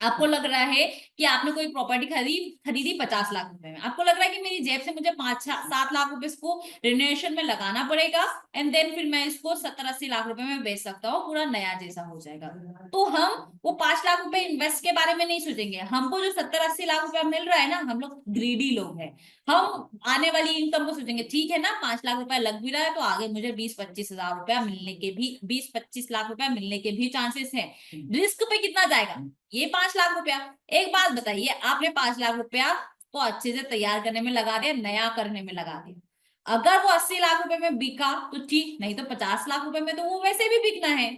आपको लग रहा है कि आपने कोई प्रॉपर्टी खरीदी 50 लाख रुपए में, आपको लग रहा है कि मेरी जेब से मुझे 5 7 लाख रुपए इसको रिनोवेशन में लगाना पड़ेगा, एंड देन फिर मैं इसको 70 80 लाख रुपए में बेच सकता हूँ, पूरा नया जैसा हो जाएगा। तो हम वो 5 लाख रुपए इन्वेस्ट के बारे में नहीं सोचेंगे, हमको जो 70 80 लाख रुपया मिल रहा है ना, हम लोग ग्रीडी लोग हैं, हम आने वाली इनकम को सोचेंगे, ठीक है ना 5 लाख रुपया लग भी रहा है, तो आगे मुझे 20 25 हजार रुपया मिलने के भी, 20 25 लाख रुपया मिलने के भी चांसेस है। रिस्क पे कितना जाएगा, ये 5 लाख रुपया। एक बात बताइए, आपने 5 लाख रुपया को अच्छे से तैयार करने में लगा दिया, नया करने में लगा दिया, अगर वो 80 लाख रुपए में बिका तो ठीक, नहीं तो 50 लाख रुपए में तो वो वैसे भी बिकना है,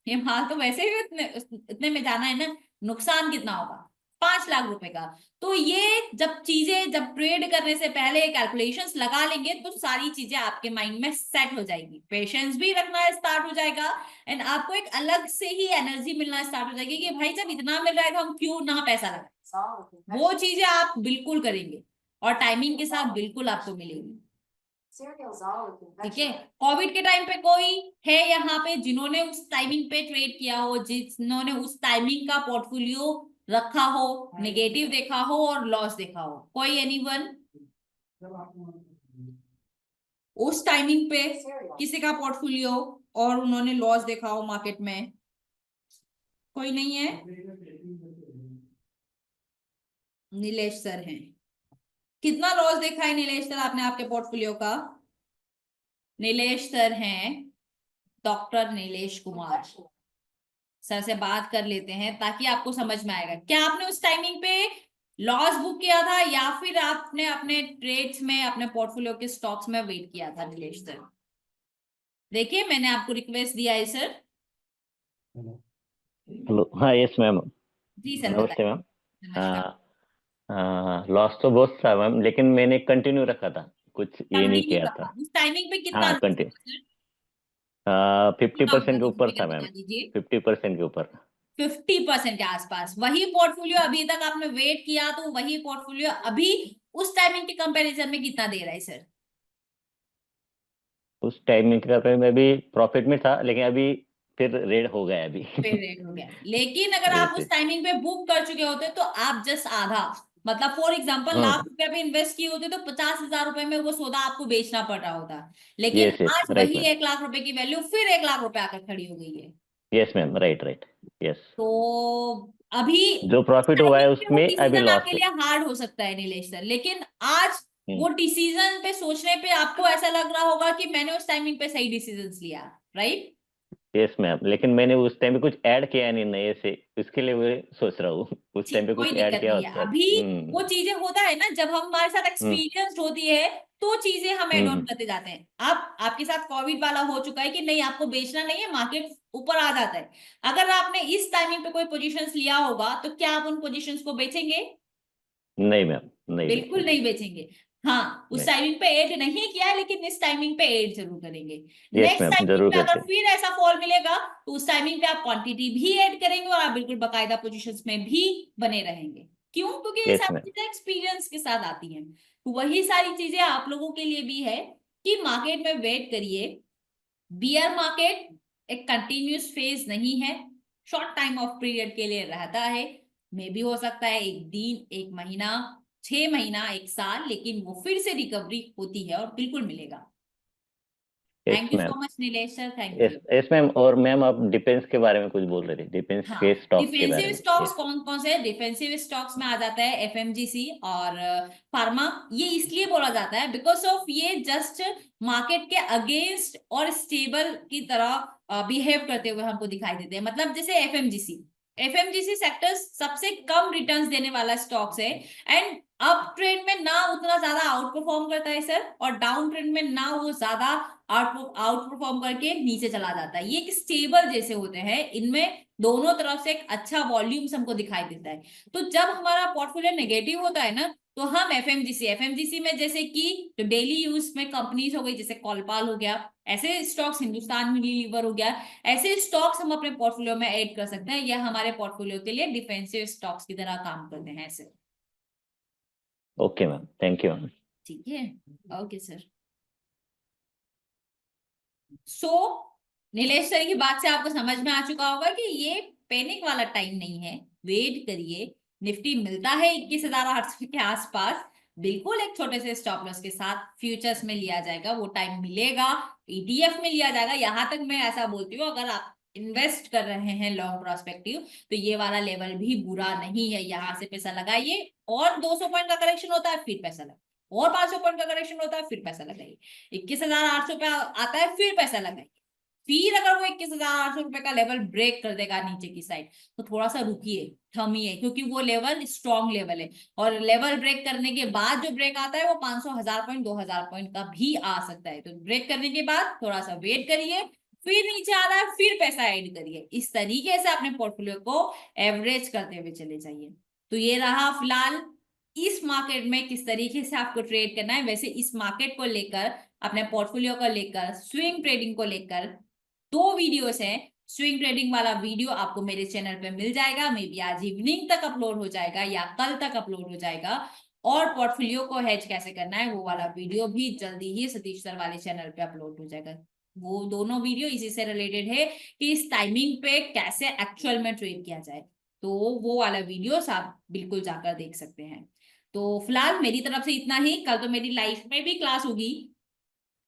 ये माल तो वैसे भी इतने इतने में जाना है ना। नुकसान कितना होगा? 5 लाख रुपए का। तो ये जब ट्रेड करने से पहले कैलकुलेशंस लगा लेंगे तो सारी चीजें आपके माइंड में सेट हो जाएगी, पेशेंस भी रखना स्टार्ट हो जाएगा, एंड आपको एक अलग से ही एनर्जी मिलना स्टार्ट हो जाएगी कि भाई जब इतना मिल रहा है तो हम क्यों ना पैसा लगाएं। वो चीजें आप बिल्कुल करेंगे और टाइमिंग के साथ बिल्कुल आपको मिलेगी। ठीक है। कोविड के टाइम पे कोई है यहाँ पे जिन्होंने उस टाइमिंग पे ट्रेड किया हो, जिन्होंने उस टाइमिंग का पोर्टफोलियो रखा हो, नेगेटिव देखा हो और लॉस देखा हो? कोई एनीवन? उस टाइमिंग पे किसी का पोर्टफोलियो और उन्होंने लॉस देखा हो मार्केट में? कोई नहीं है? नीलेश सर हैं। कितना लॉस देखा है नीलेश सर आपने आपके पोर्टफोलियो का? नीलेश सर हैं, डॉक्टर नीलेश कुमार सर से बात कर लेते हैं ताकि आपको समझ में आएगा। क्या आपने उस टाइमिंग पे लॉस बुक किया था या फिर आपने अपने ट्रेड्स में, अपने पोर्टफोलियो के स्टॉक्स में वेट किया था? नीलेश सर देखिए, मैंने आपको रिक्वेस्ट दिया है सर। हेलो, हाँ, यस मैम। जी सर नमस्ते बताइए। मैम। नमस्कार। लॉस तो बहुत था मैम, लेकिन मैंने कंटिन्यू रखा था, कुछ ये नहीं कंटिन्यू किया रखा, था। उस टाइमिंग पे कितना हाँ, लॉस कंटिन्यू। था सर? 50% के काउंट ऊपर फिगर था मैम। बता दीजिए। 50% के ऊपर। 50% के आसपास। वही पोर्टफोलियो अभी तक आपने वेट किया तो वही पोर्टफोलियो अभी उस टाइमिंग के कंपैरिजन में कितना दे रहा है सर? उस टाइमिंग का मैं भी प्रॉफिट में था, लेकिन अभी फिर रेड हो गया अभी। पे रेट हो गया, लेकिन अगर आप यस, उस यस। टाइमिंग पे बुक कर चुके होते तो आप जस्ट आधा, मतलब फॉर एग्जांपल लाख हाँ, रुपए पे इन्वेस्ट किए होते तो 50,000 रुपए में वो सौदा आपको बेचना पड़ रहा होता, लेकिन यस, यस, आज राइट वही मैम। 1 लाख रुपए की वैल्यू फिर 1 लाख रुपए आकर खड़ी हो गई है। Yes ma'am, right, right. Yes. तो अभी जो प्रॉफिट हुआ है टाइमिंग पे वो उसमें अभी डिसीजन लॉस आपके है। लिए हार्ड हो सकता है नीलेश सर, लेकिन आज हम्म। वो डिसीजन पे सोचने पे आपको ऐसा लग रहा होगा कि मैंने उस टाइमिंग पे सही डिसीजन लिया, राइट? यस मैम, लेकिन मैंने उस टाइम पे कुछ ऐड किया नहीं नए से, इसके लिए मैं सोच रहा हूँ। उस टाइम ठीक, पे कोई कुछ ऐड दिक्कत किया नहीं है। होता। अभी वो हम्म। चीजें होता है ना, जब हमारे साथ हम्म। एक्सपीरियंस होती है तो चीजें हम एड ऑन हम्म। करते जाते हैं। अब आपके साथ कोविड वाला हो चुका है कि नहीं, आपको बेचना नहीं है, मार्केट ऊपर आ जाता है। अगर आपने इस टाइमिंग पे कोई पोजीशंस लिया होगा तो क्या आप उन पोजीशंस को बेचेंगे? नहीं मैम, नहीं बिल्कुल बेचेंगे। नहीं बेचेंगे। हाँ, उस नहीं। टाइमिंग पे ऐड नहीं किया है लेकिन इस टाइमिंग पे ऐड जरूर करेंगे। यस नेक्स्ट मैम, टाइमिंग जरूर पे अगर करते हैं। फिर ऐसा फॉल मिलेगा तो उस टाइमिंग पे आप क्वांटिटी भी ऐड करेंगे और आप बिल्कुल बकायदा पोजीशंस में भी बने रहेंगे। क्यों? क्योंकि ये यस सारी मैम। चीजें एक्सपीरियंस के साथ आती हैं। तो वही सारी चीजें आप लोगों के लिए भी है कि मार्केट में वेट करिए। बियर मार्केट एक कंटिन्यूस फेज नहीं है, शॉर्ट टाइम ऑफ पीरियड के लिए रहता है। मे भी हो सकता है 1 दिन, 1 महीना, 6 महीना, 1 साल, लेकिन वो फिर से रिकवरी होती है और बिल्कुल मिलेगा। Yes thank you ma'am. So much Nilesh sir, thank yes, you. Yes ma'am. और मैम, आप डिफेंस के बारे में कुछ बोल रहे थे, डिफेंस हाँ, के स्टॉक्स के बारे डिफेंसिव में। Stocks yes. कौन कौन से? डिफेंसिव स्टॉक्स में आ जाता है एफएमजीसी और फार्मा। ये इसलिए बोला जाता है बिकॉज ऑफ ये जस्ट मार्केट के अगेंस्ट और स्टेबल की तरह बिहेव करते हुए हमको दिखाई देते हैं। मतलब जैसे एफएमजीसी, एफएमजीसी सेक्टर्स सबसे कम रिटर्न्स देने वाला स्टॉक्स है, एंड अप ट्रेंड में ना उतना ज्यादा आउट परफॉर्म करता है सर, और डाउन ट्रेंड में ना वो ज्यादा आउट परफॉर्म करके नीचे चला जाता है। ये एक स्टेबल जैसे होते हैं, इनमें दोनों तरफ से एक अच्छा वॉल्यूम्स हमको दिखाई देता है। तो जब हमारा पोर्टफोलियो नेगेटिव होता है ना, तो हम एफएमजीसी में जैसे कि जो डेली यूज में कंपनीज हो गई, जैसे कॉलपाल हो गया, ऐसे स्टॉक्स, हिंदुस्तान यूनिलीवर हो गया, ऐसे स्टॉक्स हम अपने पोर्टफोलियो में ऐड कर सकते हैं। यह हमारे पोर्टफोलियो के लिए डिफेंसिव स्टॉक्स की तरह काम करते हैं ऐसे। Okay ma'am, thank you ma'am. ठीक है, ओके सर। सो नीलेश सर की बात से आपको समझ में आ चुका होगा कि ये पैनिक वाला टाइम नहीं है, वेट करिए। निफ्टी मिलता है 21,800 के आसपास, बिल्कुल एक छोटे से स्टॉप लॉस के साथ फ्यूचर्स में लिया जाएगा, वो टाइम मिलेगा। ईटीएफ में लिया जाएगा। यहां तक मैं ऐसा बोलती हूँ, अगर आप इन्वेस्ट कर रहे हैं लॉन्ग प्रोस्पेक्टिव तो ये वाला लेवल भी बुरा नहीं है, यहाँ से पैसा लगाइए और 200 पॉइंट का करेक्शन होता है फिर पैसा लगाइए, और 500 पॉइंट का करेक्शन होता है फिर पैसा लगाइए, 21,800 पे आता है फिर पैसा लगाइए। फिर अगर वो 21,800 रुपए का लेवल ब्रेक कर देगा नीचे की साइड तो थोड़ा सा रुकिए, थमिए, क्योंकि वो लेवल स्ट्रॉन्ग लेवल है, और लेवल ब्रेक करने के बाद जो ब्रेक आता है वो 500, 1000 पॉइंट, 2000 पॉइंट का भी आ सकता है। तो ब्रेक करने के बाद थोड़ा सा वेट करिए, फिर नीचे आ रहा है, फिर पैसा ऐड करिए। इस तरीके से अपने पोर्टफोलियो को एवरेज करते हुए चले जाइए। तो ये रहा फिलहाल इस मार्केट में किस तरीके से आपको ट्रेड करना है। वैसे इस मार्केट को लेकर, अपने पोर्टफोलियो को लेकर, स्विंग ट्रेडिंग को लेकर 2 वीडियोस हैं। स्विंग ट्रेडिंग वाला वीडियो आपको मेरे चैनल पे मिल जाएगा, मे बी आज इवनिंग तक अपलोड हो जाएगा या कल तक अपलोड हो जाएगा। और पोर्टफोलियो को हेज कैसे करना है वो वाला वीडियो भी जल्दी ही सतीश सर वाले चैनल पे अपलोड हो जाएगा। वो दोनों वीडियो इसी से रिलेटेड है कि इस टाइमिंग पे कैसे एक्चुअल में ट्रेड किया जाए। तो वो वाला वीडियोस आप बिल्कुल जाकर देख सकते हैं। तो फिलहाल मेरी तरफ से इतना ही। कल तो मेरी लाइफ में भी क्लास होगी।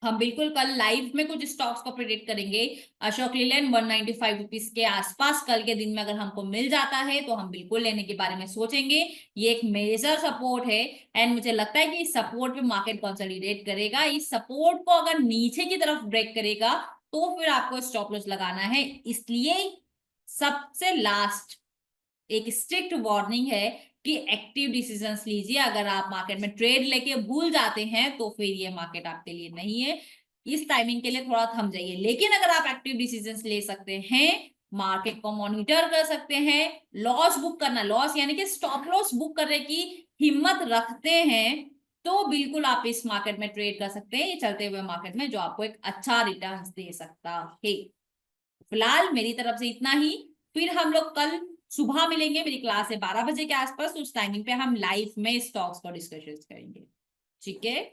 हम बिल्कुल कल लाइव में कुछ स्टॉक्स को प्रेडिक्ट करेंगे। अशोक लीलैंड 195 रुपीज के आसपास कल के दिन में अगर हमको मिल जाता है तो हम बिल्कुल लेने के बारे में सोचेंगे। ये एक मेजर सपोर्ट है एंड मुझे लगता है कि इस सपोर्ट पे मार्केट कंसोलिडेट करेगा। इस सपोर्ट को अगर नीचे की तरफ ब्रेक करेगा तो फिर आपको स्टॉप लॉस लगाना है। इसलिए सबसे लास्ट एक स्ट्रिक्ट वार्निंग है कि एक्टिव डिसीजंस लीजिए। अगर आप मार्केट में ट्रेड लेके भूल जाते हैं तो फिर ये मार्केट आपके लिए नहीं है। इस टाइमिंग के लिए थोड़ा थम जाइए। लेकिन अगर आप एक्टिव डिसीजंस ले सकते हैं, मार्केट को मॉनिटर कर सकते हैं, लॉस बुक करना, लॉस यानी कि स्टॉप लॉस बुक करने की हिम्मत रखते हैं, तो बिल्कुल आप इस मार्केट में ट्रेड कर सकते हैं, ये चलते हुए मार्केट में, जो आपको एक अच्छा रिटर्न दे सकता है। फिलहाल मेरी तरफ से इतना ही। फिर हम लोग कल सुबह मिलेंगे, मेरी क्लास है 12 बजे के आसपास। उस टाइमिंग पे हम लाइव में स्टॉक्स को डिस्कशन करेंगे। ठीक है।